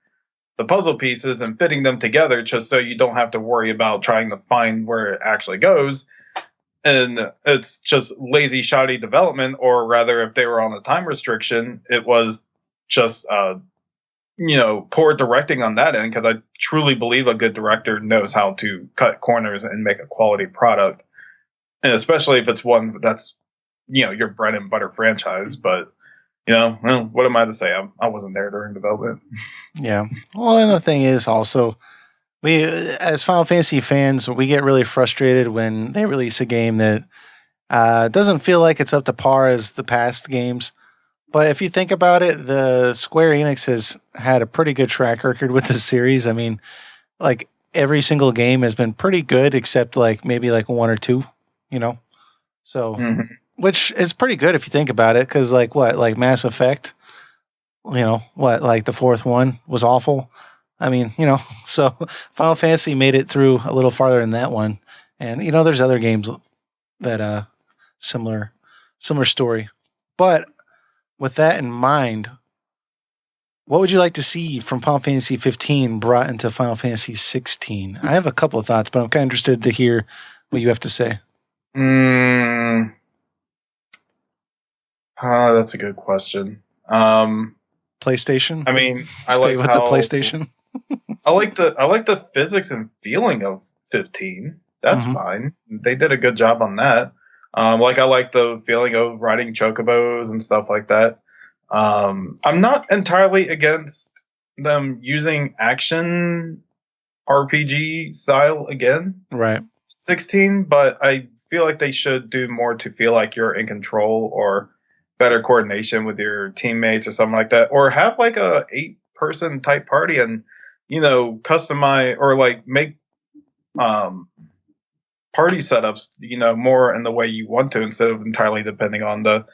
S2: the puzzle pieces and fitting them together just so you don't have to worry about trying to find where it actually goes. And it's just lazy, shoddy development, or rather, if they were on a time restriction, it was just, poor directing on that end, because I truly believe a good director knows how to cut corners and make a quality product. And especially if it's one that's, your bread and butter franchise. But, what am I to say? I wasn't there during development.
S1: Yeah. Well, and the thing is also, we, as Final Fantasy fans, we get really frustrated when they release a game that doesn't feel like it's up to par as the past games. But if you think about it, the Square Enix has had a pretty good track record with this series. I mean, like, every single game has been pretty good, except maybe one or two, So, which is pretty good if you think about it, because Mass Effect, the fourth one was awful. I mean, so Final Fantasy made it through a little farther than that one. And, there's other games that similar story. But with that in mind, what would you like to see from Final Fantasy 15 brought into Final Fantasy 16? I have a couple of thoughts, but I'm kind of interested to hear what you have to say.
S2: That's a good question.
S1: PlayStation?
S2: I mean,
S1: I like with the PlayStation.
S2: I like the physics and feeling of 15. That's fine. They did a good job on that. I like the feeling of riding chocobos and stuff like that. I'm not entirely against them using action RPG style again.
S1: Right.
S2: 16, but I feel like they should do more to feel like you're in control, or better coordination with your teammates or something like that, or have a 8-person type party and customize or make party setups more in the way you want to, instead of entirely depending on the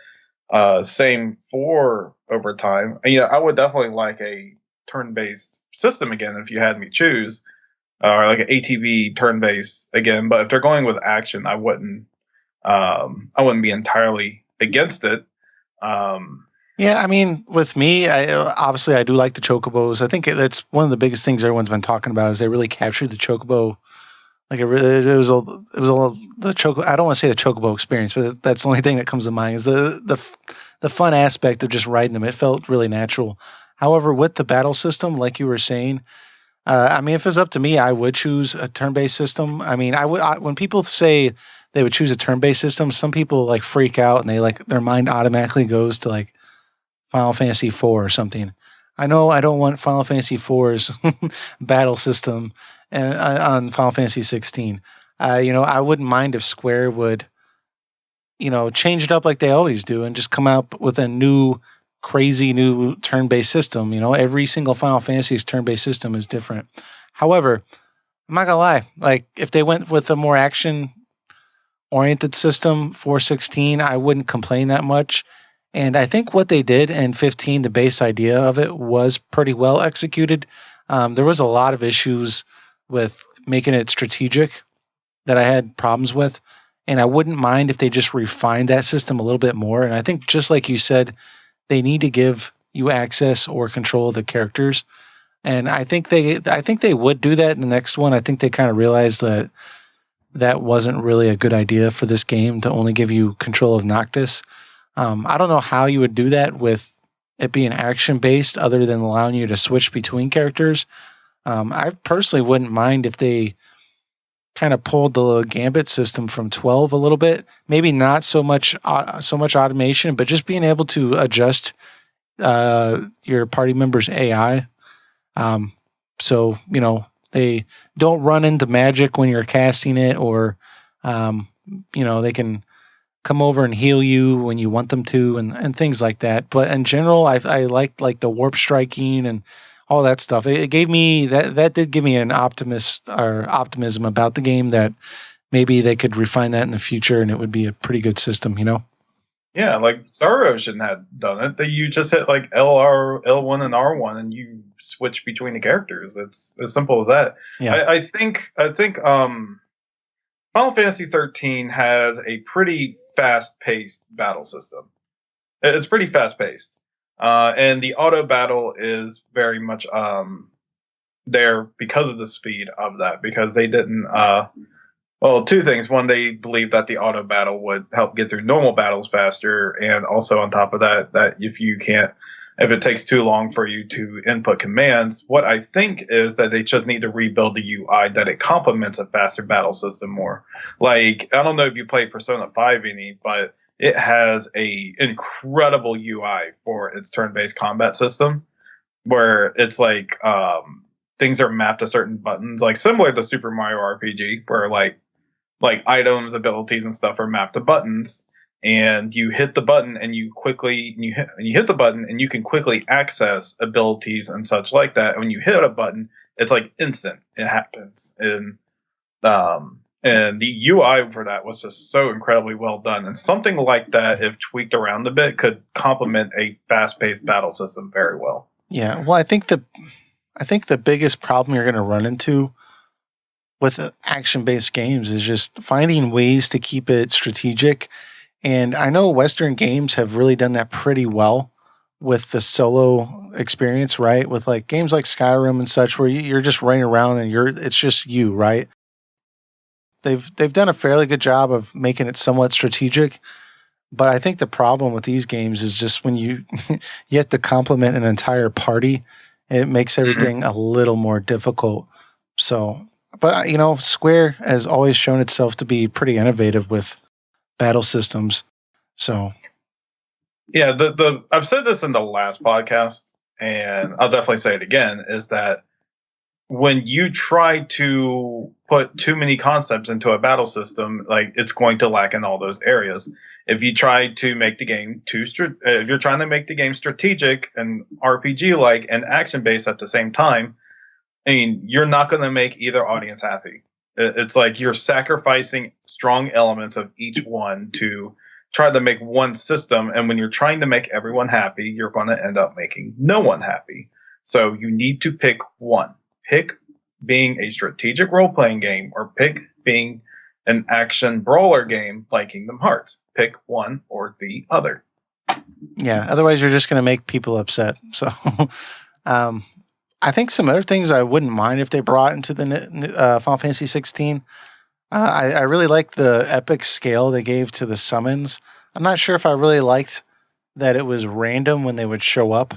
S2: same 4 over time. I would definitely like a turn-based system again if you had me choose, or an ATV turn-based again. But if they're going with action, I wouldn't be entirely against it.
S1: Yeah, I mean, with me, obviously I do like the chocobos. I think that's one of the biggest things everyone's been talking about is they really captured the chocobo. Like it was the choco. I don't want to say the chocobo experience, but that's the only thing that comes to mind is the fun aspect of just riding them. It felt really natural. However, with the battle system, like you were saying, I mean, if it's up to me, I would choose a turn-based system. I mean, when people say they would choose a turn-based system, some people like freak out and they like their mind automatically goes to like Final Fantasy IV or something. I know I don't want Final Fantasy IV's battle system on Final Fantasy 16. I wouldn't mind if Square would, change it up like they always do and just come out with a new, crazy new turn-based system. Every single Final Fantasy's turn-based system is different. However, I'm not gonna lie. Like if they went with a more action-oriented system for 16, I wouldn't complain that much. And I think what they did in 15, the base idea of it was pretty well executed. There was a lot of issues with making it strategic that I had problems with. And I wouldn't mind if they just refined that system a little bit more. And I think just like you said, they need to give you access or control of the characters. And I think they would do that in the next one. I think they kind of realized that wasn't really a good idea for this game to only give you control of Noctis. I don't know how you would do that with it being action-based other than allowing you to switch between characters. I personally wouldn't mind if they kind of pulled the Gambit system from 12 a little bit. Maybe not so much automation, but just being able to adjust your party members' AI. So, they don't run into magic when you're casting it or, they can come over and heal you when you want them to and things like that. But in general, I liked like the warp striking and all that stuff. It gave me that did give me an optimism about the game that maybe they could refine that in the future and it would be a pretty good system,
S2: Yeah, like Star Ocean had done it. That you just hit like L1 and R1 and you switch between the characters. It's as simple as that.
S1: Yeah.
S2: I think Final Fantasy 13 has a pretty fast-paced battle system. It's pretty fast-paced. And the auto battle is very much there because of the speed of that. Because they didn't... two things. One, they believed that the auto battle would help get through normal battles faster. And also on top of that if it takes too long for you to input commands, what I think is that they just need to rebuild the UI that it complements a faster battle system more. Like, I don't know if you play Persona 5 any, but it has a incredible UI for its turn-based combat system where it's like things are mapped to certain buttons, like similar to Super Mario RPG, where like items, abilities, and stuff are mapped to buttons. And you hit the button and you hit the button and you can quickly access abilities and such like that. And when you hit a button, it's like instant. It happens. And the UI for that was just so incredibly well done. And something like that, if tweaked around a bit, could complement a fast-paced battle system very well.
S1: Yeah. Well, I think the biggest problem you're going to run into with action-based games is just finding ways to keep it strategic. And I know Western games have really done that pretty well with the solo experience, right? With like games like Skyrim and such, where you're just running around and it's just you, right? They've done a fairly good job of making it somewhat strategic, but I think the problem with these games is just when you you have to complement an entire party, it makes everything a little more difficult. So, but Square has always shown itself to be pretty innovative with battle systems. So
S2: yeah, I've said this in the last podcast, and I'll definitely say it again, is that when you try to put too many concepts into a battle system, like it's going to lack in all those areas. If you try to make the game if you're trying to make the game strategic and RPG like and action based at the same time, I mean, you're not going to make either audience happy. It's like you're sacrificing strong elements of each one to try to make one system. And when you're trying to make everyone happy, you're going to end up making no one happy. So you need to pick one. Pick being a strategic role-playing game or pick being an action brawler game like Kingdom Hearts. Pick one or the other.
S1: Yeah, otherwise you're just going to make people upset. So I think some other things I wouldn't mind if they brought into the Final Fantasy 16. I really like the epic scale they gave to the summons. I'm not sure if I really liked that it was random when they would show up.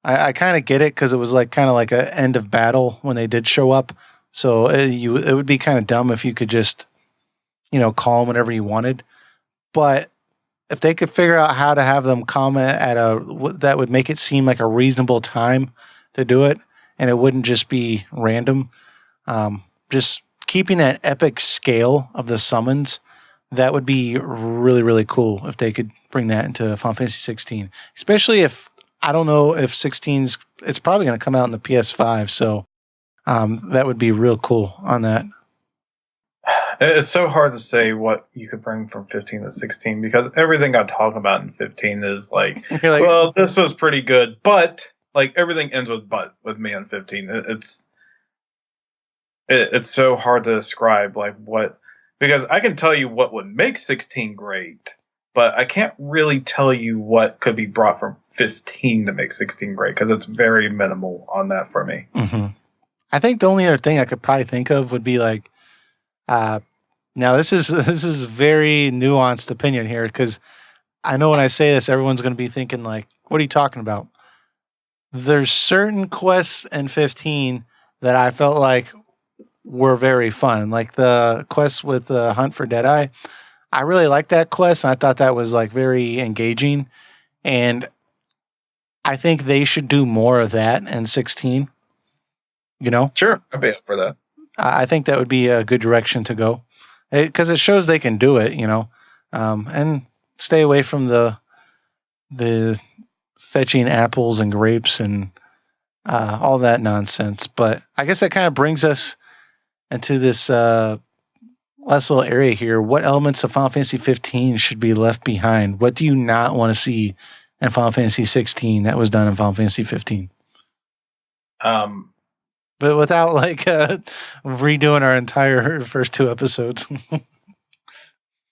S1: I kind of get it because it was kind of like an end of battle when they did show up. So it would be kind of dumb if you could just, call them whenever you wanted. But if they could figure out how to have them come at that would make it seem like a reasonable time to do it, and it wouldn't just be random. Just keeping that epic scale of the summons, that would be really, really cool if they could bring that into Final Fantasy 16. Especially if, I don't know if 16's, it's probably going to come out in the PS5, so that would be real cool on that.
S2: It's so hard to say what you could bring from 15 to 16 because everything I talk about in 15 is well, this was pretty good, but everything ends with "but" with me on 15. It's so hard to describe what, because I can tell you what would make 16 great, but I can't really tell you what could be brought from 15 to make 16 great because it's very minimal on that for me.
S1: Mm-hmm. I think the only other thing I could probably think of would be now this is very nuanced opinion here because I know when I say this, everyone's going to be thinking what are you talking about? There's certain quests in 15 that I felt like were very fun, like the quest with the Hunt for Deadeye. I really liked that quest, and I thought that was very engaging, and I think they should do more of that in 16.
S2: Sure, I'd be up for that.
S1: I think that would be a good direction to go because it shows they can do it, and stay away from the fetching apples and grapes and all that nonsense. But I guess that kind of brings us into this last little area here. What elements of Final Fantasy 15 should be left behind? What do you not want to see in Final Fantasy 16 that was done in Final Fantasy 15? But without redoing our entire first two episodes.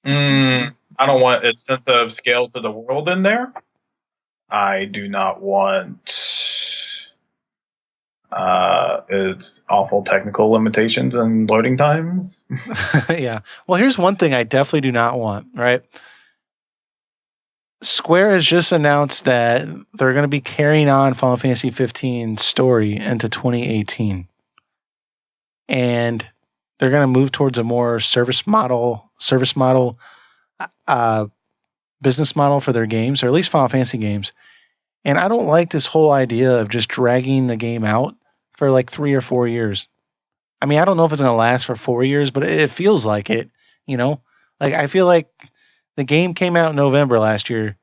S2: I don't want its sense of scale to the world in there. I do not want its awful technical limitations and loading times.
S1: Yeah. Well, here's one thing I definitely do not want, right? Square has just announced that they're going to be carrying on Final Fantasy 15 story into 2018. And they're going to move towards a more business model for their games, or at least Final Fantasy games. And I don't like this whole idea of just dragging the game out for 3 or 4 years. I mean, I don't know if it's going to last for 4 years, but it feels like it, I feel like the game came out in November last year.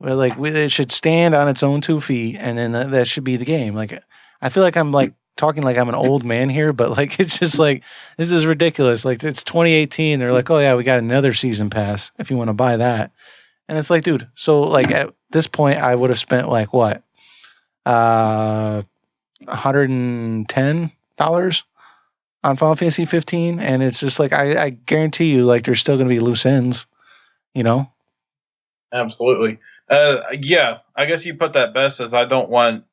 S1: It should stand on its own 2 feet, and then that should be the game. I feel like I'm talking like I'm an old man here, but it's just this is ridiculous. It's 2018. They're oh yeah, we got another season pass if you want to buy that. And it's dude, so at this point I would have spent what? $110 on Final Fantasy 15, and it's just I guarantee you there's still going to be loose ends,
S2: Absolutely. Yeah, I guess you put that best, as I don't want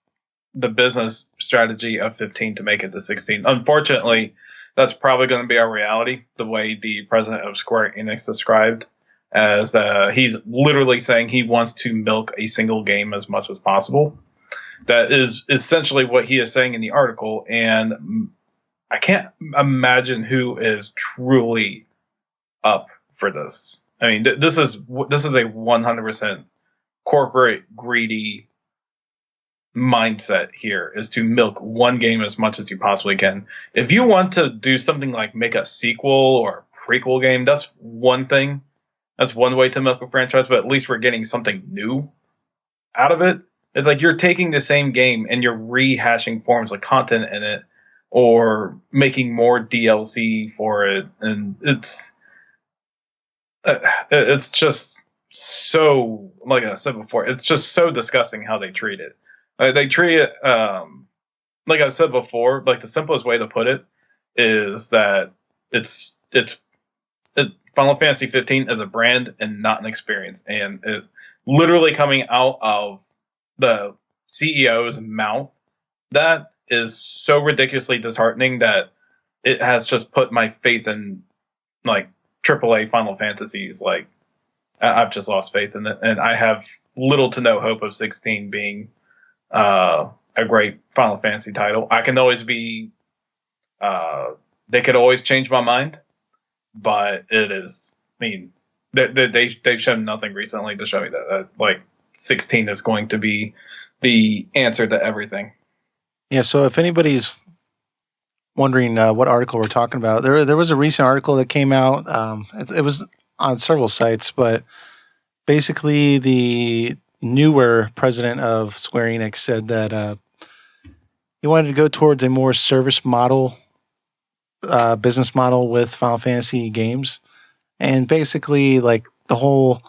S2: the business strategy of 15 to make it to 16. Unfortunately, that's probably going to be our reality, the way the president of Square Enix described, as he's literally saying he wants to milk a single game as much as possible. That is essentially what he is saying in the article, and I can't imagine who is truly up for this. I mean, this is a 100% corporate greedy mindset here, is to milk one game as much as you possibly can. If you want to do something like make a sequel or a prequel game, that's one thing. That's one way to milk a franchise, but at least we're getting something new out of it. It's you're taking the same game and you're rehashing forms of content in it, or making more DLC for it, and it's just so, like I said before, it's just so disgusting how they treat it. They treat it, like I said before, the simplest way to put it is that it's Final Fantasy 15 is a brand and not an experience. And it literally coming out of the CEO's mouth, that is so ridiculously disheartening that it has just put my faith in like AAA Final Fantasies. Like I've just lost faith in it, and I have little to no hope of 16 being a great Final Fantasy title. I can always be. They could always change my mind, but it is. I mean, they've shown nothing recently to show me that like 16 is going to be the answer to everything.
S1: Yeah. So if anybody's wondering what article we're talking about, there was a recent article that came out. It was on several sites, but basically the newer president of Square Enix said that he wanted to go towards a more service model, business model with Final Fantasy games. And basically, like the whole,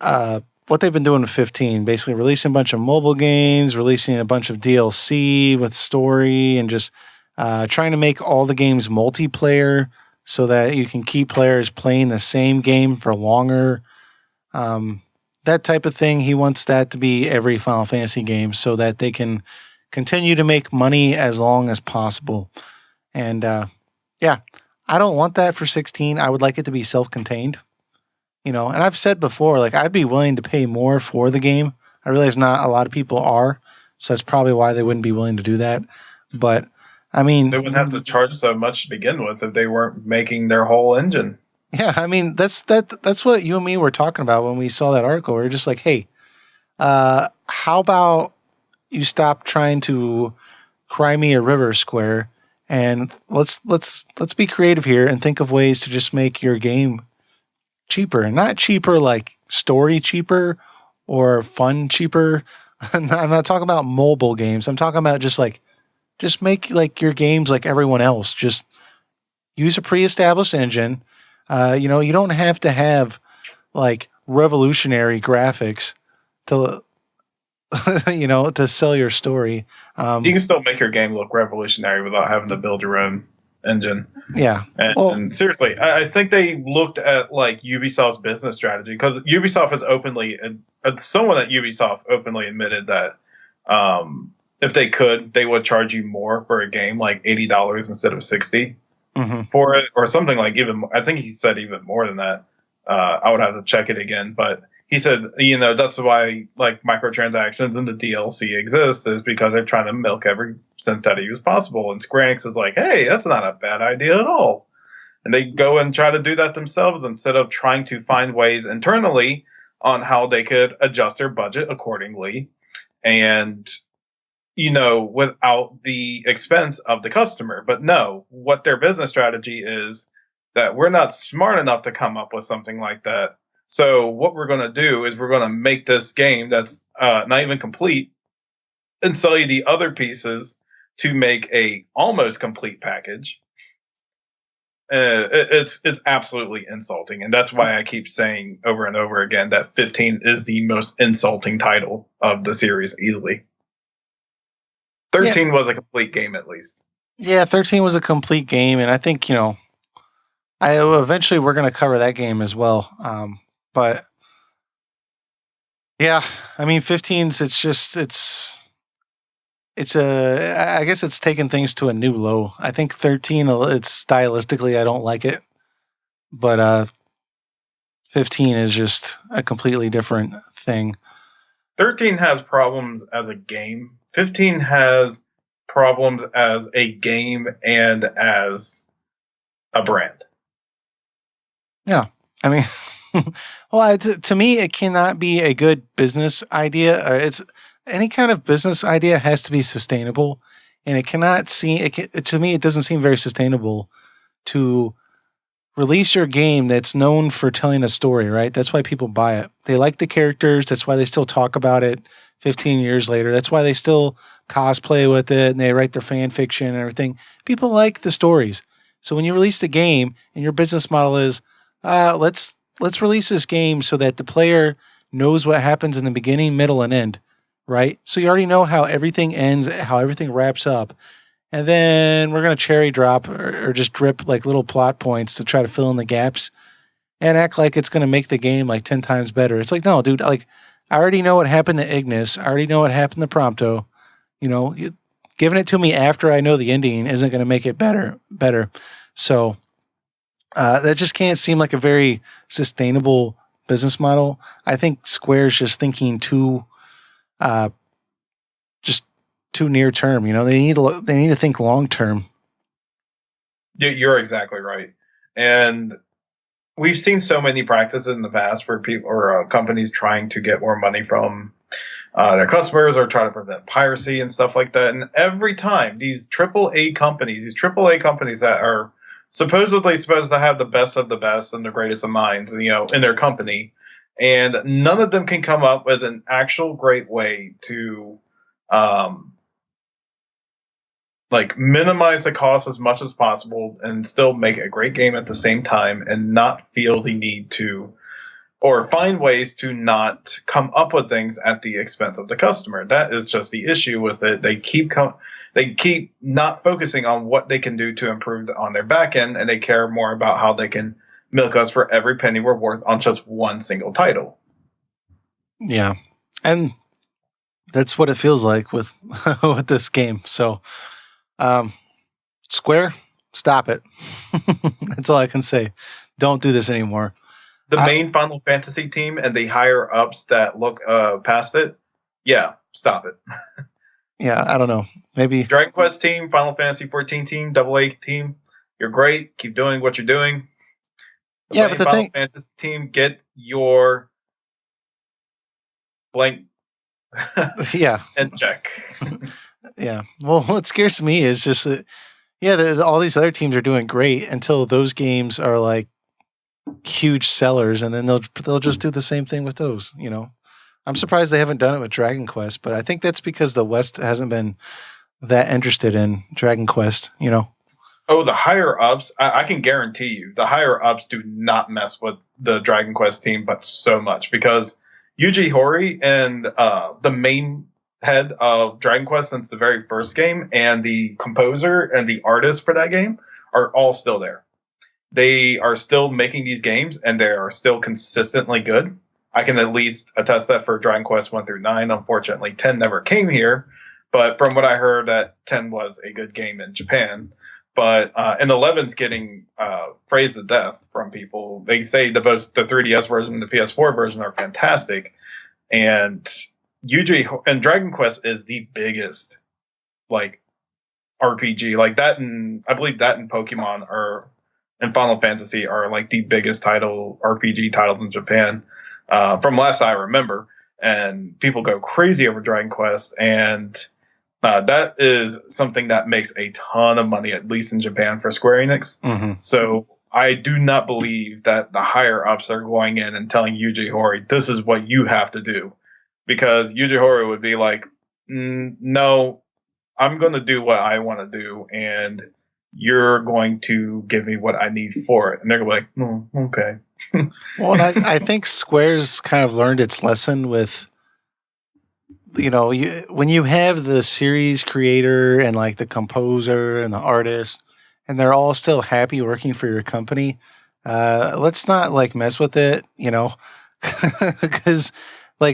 S1: what they've been doing with 15, basically releasing a bunch of mobile games, releasing a bunch of DLC with story, and just trying to make all the games multiplayer so that you can keep players playing the same game for longer. That type of thing. He wants that to be every Final Fantasy game so that they can continue to make money as long as possible. And yeah, I don't want that for 16. I would like it to be self-contained, and I've said before, like I'd be willing to pay more for the game. I realize not a lot of people are, so that's probably why they wouldn't be willing to do that. But I mean,
S2: they wouldn't have to charge so much to begin with if they weren't making their whole engine.
S1: Yeah, I mean that's what you and me were talking about when we saw that article. We were just like, hey, how about you stop trying to cry me a river, Square, and let's be creative here and think of ways to just make your game cheaper, and not cheaper like story cheaper or fun cheaper. I'm not talking about mobile games. I'm talking about just make like your games like everyone else. Just use a pre-established engine. You don't have to have like revolutionary graphics to, to sell your story.
S2: You can still make your game look revolutionary without having to build your own engine.
S1: Yeah.
S2: And seriously, I think they looked at like Ubisoft's business strategy, because Ubisoft has openly, someone at Ubisoft openly admitted that if they could, they would charge you more for a game, like $80 instead of $60. Mm-hmm. For it, or something like I think he said even more than that. I would have to check it again, but he said, that's why like microtransactions and the DLC exist, is because they're trying to milk every cent out of you as possible. And Square Enix is like, hey, that's not a bad idea at all. And they go and try to do that themselves instead of trying to find ways internally on how they could adjust their budget accordingly. And without the expense of the customer. But no, what their business strategy is that we're not smart enough to come up with something like that. So what we're going to do is we're going to make this game that's not even complete and sell you the other pieces to make a almost complete package. It's absolutely insulting. And that's why I keep saying over and over again that 15 is the most insulting title of the series easily. 13 was a complete game, at least.
S1: Yeah, 13 was a complete game, and I think eventually we're going to cover that game as well. But yeah, I mean, 15's I guess it's taken things to a new low. I think 13, it's stylistically, I don't like it, but 15 is just a completely different thing.
S2: 13 has problems as a game. 15 has problems as a game and as a brand.
S1: Yeah. I mean, well, to me, it cannot be a good business idea. It's any kind of business idea has to be sustainable, and it cannot seem, to me, it doesn't seem very sustainable to release your game that's known for telling a story, right? That's why people buy it. They like the characters. That's why they still talk about it 15 years later. That's why they still cosplay with it and they write their fan fiction and everything. People like the stories. So when you release the game and your business model is, let's release this game so that the player knows what happens in the beginning, middle, and end, right? So you already know how everything ends, how everything wraps up. and then we're going to cherry drop or just drip like little plot points to try to fill in the gaps and act like it's going to make the game like 10 times better. It's like, no, dude, like I already know what happened to Ignis. I already know what happened to Prompto. Giving it to me after I know the ending isn't going to make it better. So that just can't seem like a very sustainable business model. I think Square's just thinking too near term. They need to think long term.
S2: You're exactly right. And we've seen so many practices in the past where people or companies trying to get more money from their customers or try to prevent piracy and stuff like that. And every time these AAA companies that are supposedly supposed to have the best of the best and the greatest of minds, in their company, and none of them can come up with an actual great way to minimize the cost as much as possible and still make a great game at the same time and not feel the need to, or find ways to not come up with things at the expense of the customer. That is just the issue with it. They keep not focusing on what they can do to improve on their back end, and they care more about how they can milk us for every penny we're worth on just one single title.
S1: Yeah. And that's what it feels like with with this game. So Square, stop it. That's all I can say. Don't do this anymore.
S2: The main Final Fantasy team and the higher ups that look past it, yeah, stop it.
S1: Yeah, I don't know. Maybe
S2: Dragon Quest team, Final Fantasy 14 team, AA team, you're great. Keep doing what you're doing.
S1: But the
S2: Final Fantasy team, get your blank and check.
S1: Yeah. Well, what scares me is just that, all these other teams are doing great until those games are like huge sellers, and then they'll just do the same thing with those. I'm surprised they haven't done it with Dragon Quest, but I think that's because the West hasn't been that interested in Dragon Quest.
S2: Oh, the higher ups! I can guarantee you, the higher ups do not mess with the Dragon Quest team, but so much because Yuji Horii and the main head of Dragon Quest since the very first game, and the composer and the artist for that game are all still there. They are still making these games, and they are still consistently good. I can at least attest that for Dragon Quest 1 through 9. Unfortunately, 10 never came here, but from what I heard, that 10 was a good game in Japan. But and 11's getting praised to death from people. They say the 3DS version and the PS4 version are fantastic, and Dragon Quest is the biggest RPG that, and I believe that in Pokemon and Final Fantasy are like the biggest RPG titles in Japan from last I remember, and people go crazy over Dragon Quest, and that is something that makes a ton of money, at least in Japan, for Square Enix.
S1: Mm-hmm.
S2: So I do not believe that the higher ups are going in and telling Yuji Horii, this is what you have to do. Because Yuji Horii would be like, no, I'm going to do what I want to do, and you're going to give me what I need for it. And they're going to be like, okay.
S1: Well, I think Square's kind of learned its lesson with, when you have the series creator and like the composer and the artist, and they're all still happy working for your company, let's not like mess with it, because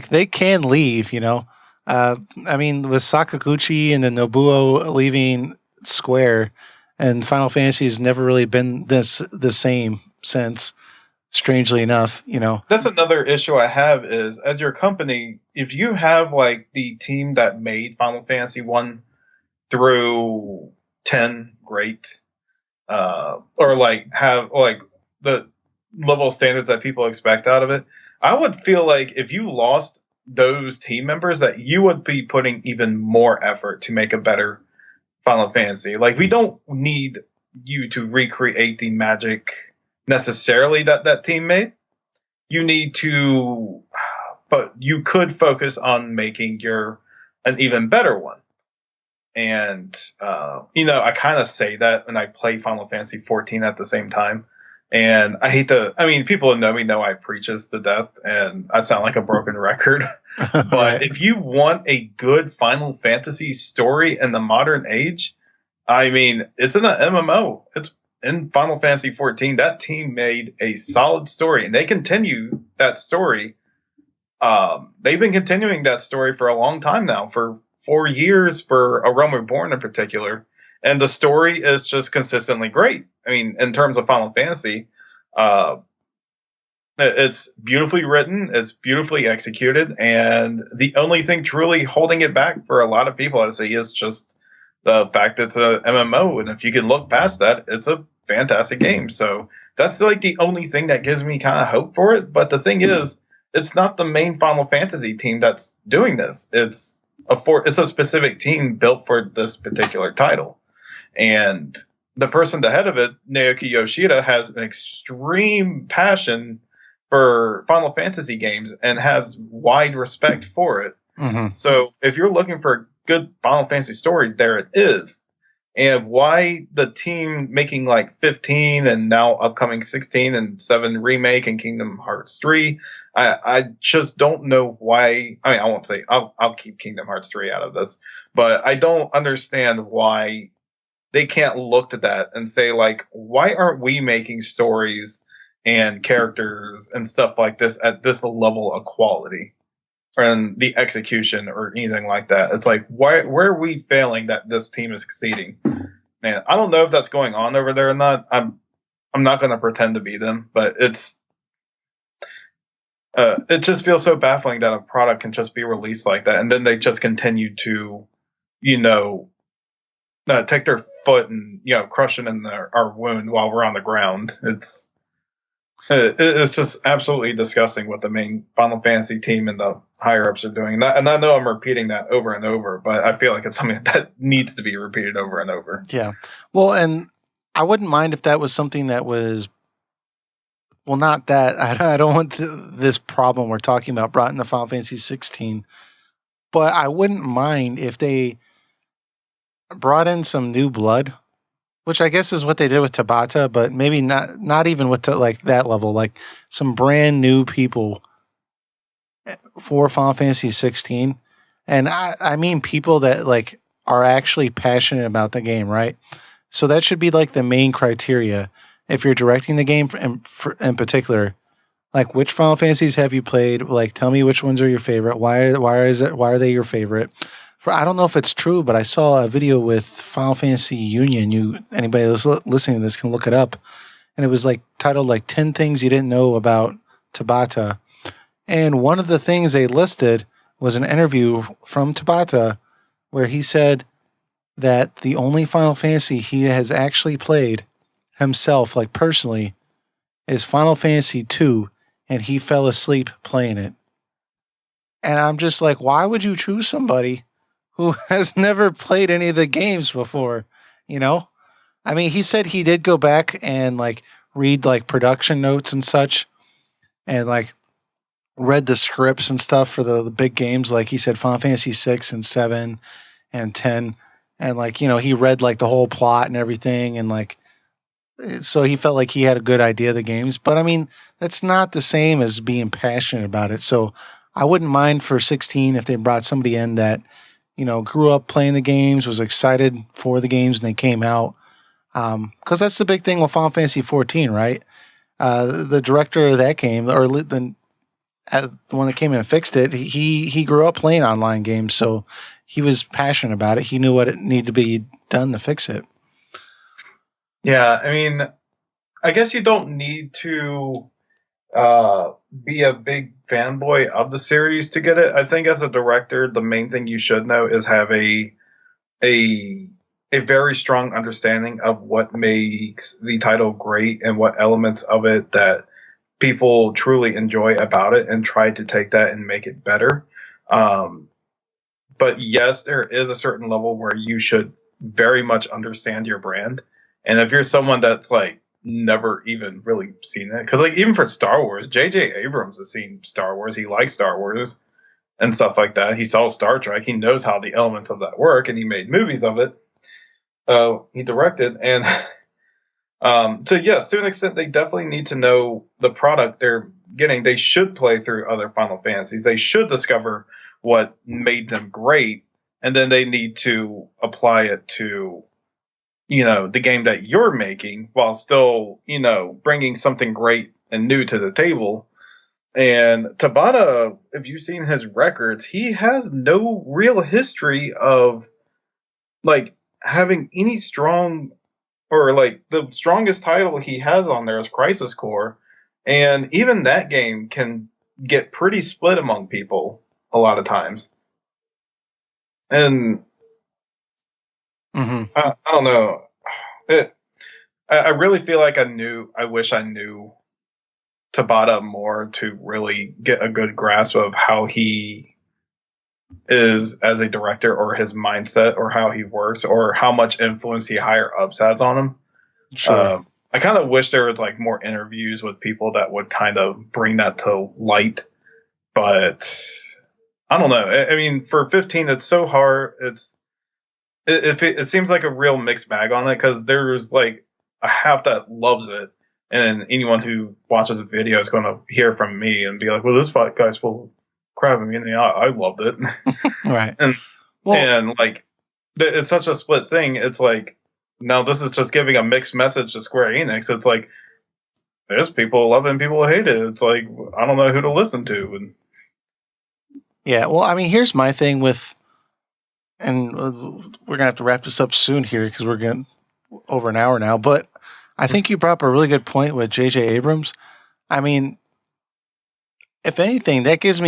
S1: they can leave, I mean, with Sakaguchi and then Nobuo leaving Square, and Final Fantasy has never really been the same since, strangely enough,
S2: That's another issue I have is, as your company, if you have the team that made Final Fantasy 1 through 10 great, or have the level of standards that people expect out of it, I would feel like if you lost those team members, that you would be putting even more effort to make a better Final Fantasy. We don't need you to recreate the magic necessarily that team made. You need to, but you could focus on making an even better one. And, I kind of say that when I play Final Fantasy 14 at the same time. And people who know me know I preach this to death, and I sound like a broken record. But if you want a good Final Fantasy story in the modern age, I mean, it's in the MMO. It's in Final Fantasy XIV. That team made a solid story, and they continue that story. They've been continuing that story for a long time now, for 4 years for A Realm Reborn in particular. And the story is just consistently great. I mean, in terms of Final Fantasy, uh, it's beautifully written, it's beautifully executed, and the only thing truly holding it back for a lot of people, I say, is just the fact that it's a MMO. And if you can look past that, it's a fantastic game. So that's like the only thing that gives me kind of hope for it. But the thing is, it's not the main Final Fantasy team that's doing this. It's a specific team built for this particular title. And the person ahead of it, Naoki Yoshida, has an extreme passion for Final Fantasy games and has wide respect for it.
S1: Mm-hmm.
S2: So if you're looking for a good Final Fantasy story, there it is. And why the team making like 15 and now upcoming 16 and 7 remake and Kingdom Hearts 3, I just don't know why. I mean, I won't say I'll keep Kingdom Hearts 3 out of this, but I don't understand why they can't look at that and say, like, why aren't we making stories and characters and stuff like this at this level of quality and the execution or anything like that? It's like, where are we failing that this team is succeeding? And I don't know if that's going on over there or not. I'm not going to pretend to be them, but it just feels so baffling that a product can just be released like that, and then they just continue to, take their foot and crush it in our wound while we're on the ground. It's just absolutely disgusting what the main Final Fantasy team and the higher ups are doing. And I know I'm repeating that over and over, but I feel like it's something that needs to be repeated over and over.
S1: Yeah. Well, and I wouldn't mind if that was something that was, well, not that. I don't want this problem we're talking about brought into Final Fantasy XVI, but I wouldn't mind if they brought in some new blood, which I guess is what they did with Tabata, but maybe not even with like that level, like some brand new people for Final Fantasy 16. And I mean people that like are actually passionate about the game, right? So that should be like the main criteria if you're directing the game in particular. Like, which Final Fantasies have you played? Like, tell me which ones are your favorite. Why are they your favorite? I don't know if it's true, but I saw a video with Final Fantasy Union. Anybody listening to this can look it up, and it was like titled like 10 things you didn't know about Tabata. And one of the things they listed was an interview from Tabata where he said that the only Final Fantasy he has actually played himself, like personally, is Final Fantasy II, and he fell asleep playing it. And I'm just like, why would you choose somebody who has never played any of the games before? I mean, he said he did go back and like read like production notes and such, and like read the scripts and stuff for the big games. Like he said, Final Fantasy VI and 7 and 10, and like he read like the whole plot and everything, and like so he felt like he had a good idea of the games. But I mean, that's not the same as being passionate about it. So I wouldn't mind for 16 if they brought somebody in that grew up playing the games, was excited for the games when they came out. Because that's the big thing with Final Fantasy XIV, right? The director of that game, or the one that came in and fixed it, he grew up playing online games, so he was passionate about it. He knew what it needed to be done to fix it.
S2: Yeah, I mean, I guess you don't need to be a big fanboy of the series to get it. I think as a director, the main thing you should know is have a very strong understanding of what makes the title great and what elements of it that people truly enjoy about it, and try to take that and make it better. But yes, there is a certain level where you should very much understand your brand. And if you're someone that's like never even really seen it, because like even for Star Wars, J.J. Abrams has seen Star Wars. He likes Star Wars and stuff like that. He saw Star Trek. He knows how the elements of that work, and he made movies of it. He directed, and so yes, to an extent, they definitely need to know the product they're getting. They should play through other Final Fantasies. They should discover what made them great, and then they need to apply it to the game that you're making while still, bringing something great and new to the table. And Tabata, if you've seen his records, he has no real history of like having any strong, or like the strongest title he has on there is Crisis Core. And even that game can get pretty split among people a lot of times. And I don't know. I really feel like I wish I knew Tabata more to really get a good grasp of how he is as a director, or his mindset, or how he works, or how much influence he higher ups has on him.
S1: Sure.
S2: I kind of wish there was like more interviews with people that would kind of bring that to light, but I don't know. I mean, for 15, it's so hard. It seems like a real mixed bag on it, because there's like a half that loves it, and anyone who watches a video is going to hear from me and be like, "Well, this guy's full of crap." I mean, I loved it,
S1: right?
S2: And like, it's such a split thing. It's like, now this is just giving a mixed message to Square Enix. It's like, there's people love it and people hate it. It's like, I don't know who to listen to. And
S1: yeah, well, I mean, here's my thing with, and we're gonna have to wrap this up soon here because we're getting over an hour now. But I think you brought up a really good point with J.J. Abrams. I mean, if anything, he gives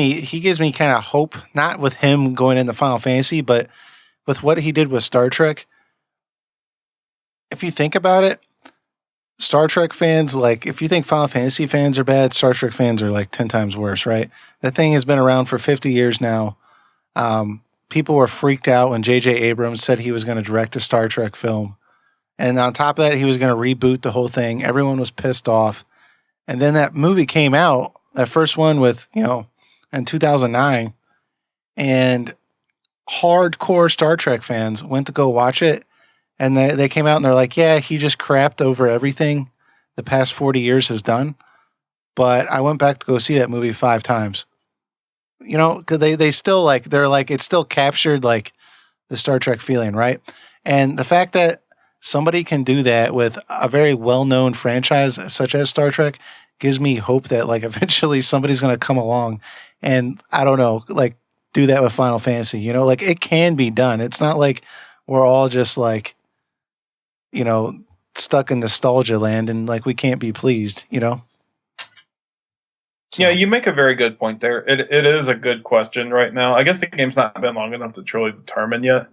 S1: me kind of hope, not with him going into Final Fantasy, but with what he did with Star Trek. If you think about it, Star Trek fans, like, if you think Final Fantasy fans are bad, Star Trek fans are like 10 times worse, right? That thing has been around for 50 years now. People were freaked out when J.J. Abrams said he was going to direct a Star Trek film. And on top of that, he was going to reboot the whole thing. Everyone was pissed off. And then that movie came out, that first one with, in 2009. And hardcore Star Trek fans went to go watch it. And they came out and they're like, yeah, he just crapped over everything the past 40 years has done. But I went back to go see that movie 5 times. Because they still they're like, it still captured like the Star Trek feeling, right? And the fact that somebody can do that with a very well-known franchise such as Star Trek gives me hope that like eventually somebody's going to come along and, I don't know, like do that with Final Fantasy. Like it can be done. It's not like we're all just like, stuck in nostalgia land and like we can't be pleased, So.
S2: Yeah, you make a very good point there. It is a good question right now. I guess the game's not been long enough to truly determine yet,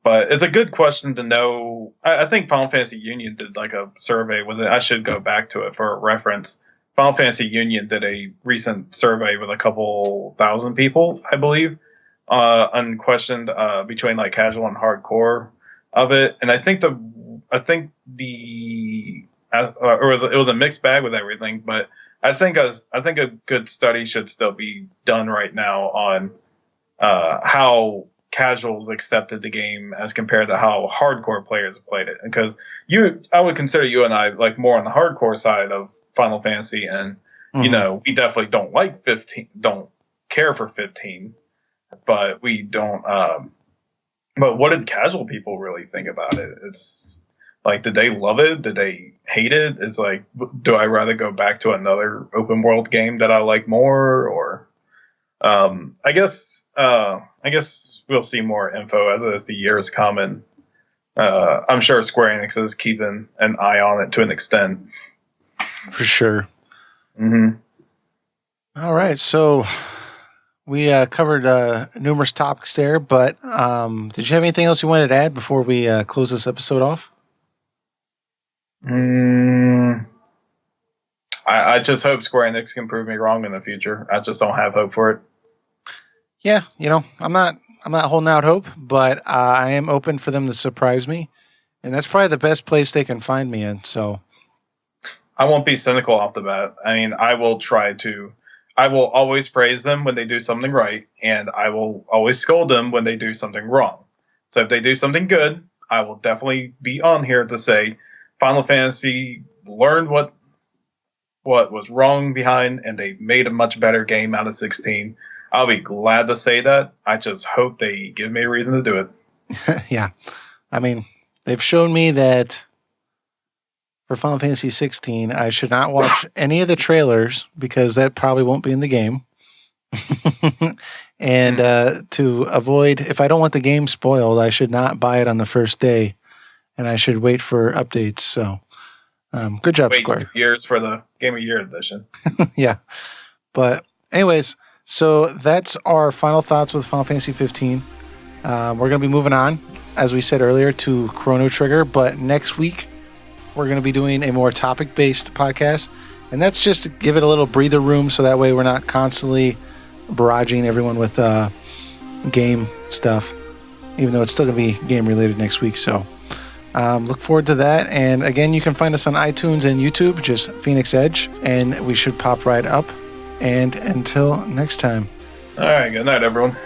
S2: but it's a good question to know. I think Final Fantasy Union did like a survey with it. I should go back to it for a reference. Final Fantasy Union did a recent survey with a couple thousand people, I believe, unquestioned, between like casual and hardcore of it. And I think it was a mixed bag with everything, but I think a good study should still be done right now on how casuals accepted the game as compared to how hardcore players have played it. Because I would consider you and I like more on the hardcore side of Final Fantasy, and we definitely don't like 15, don't care for 15, but we don't. But what did casual people really think about it? It's like, did they love it? Did they hate it? It's like, do I rather go back to another open world game that I like more? Or I guess we'll see more info as the years come, and I'm sure Square Enix is keeping an eye on it to an extent.
S1: For sure.
S2: Mm-hmm.
S1: All right, so we covered numerous topics there, but did you have anything else you wanted to add before we close this episode off?
S2: I just hope Square Enix can prove me wrong in the future. I just don't have hope for it.
S1: Yeah, I'm not holding out hope, but I am open for them to surprise me, and that's probably the best place they can find me in. So
S2: I won't be cynical off the bat. I mean, I will always praise them when they do something right, and I will always scold them when they do something wrong. So if they do something good, I will definitely be on here to say Final Fantasy learned what was wrong behind, and they made a much better game out of 16. I'll be glad to say that. I just hope they give me a reason to do it.
S1: Yeah. I mean, they've shown me that for Final Fantasy XVI, I should not watch any of the trailers because that probably won't be in the game. And to avoid, if I don't want the game spoiled, I should not buy it on the first day, and I should wait for updates. So, good job, Square.
S2: 2 years for the Game of Year edition.
S1: Yeah. But anyways, so that's our final thoughts with Final Fantasy 15. We're going to be moving on, as we said earlier, to Chrono Trigger. But next week, we're going to be doing a more topic-based podcast. And that's just to give it a little breather room so that way we're not constantly barraging everyone with game stuff, even though it's still going to be game-related next week. So look forward to that. And again, you can find us on iTunes and YouTube, just Phoenix Edge, and we should pop right up. And until next time.
S2: All right, good night, everyone.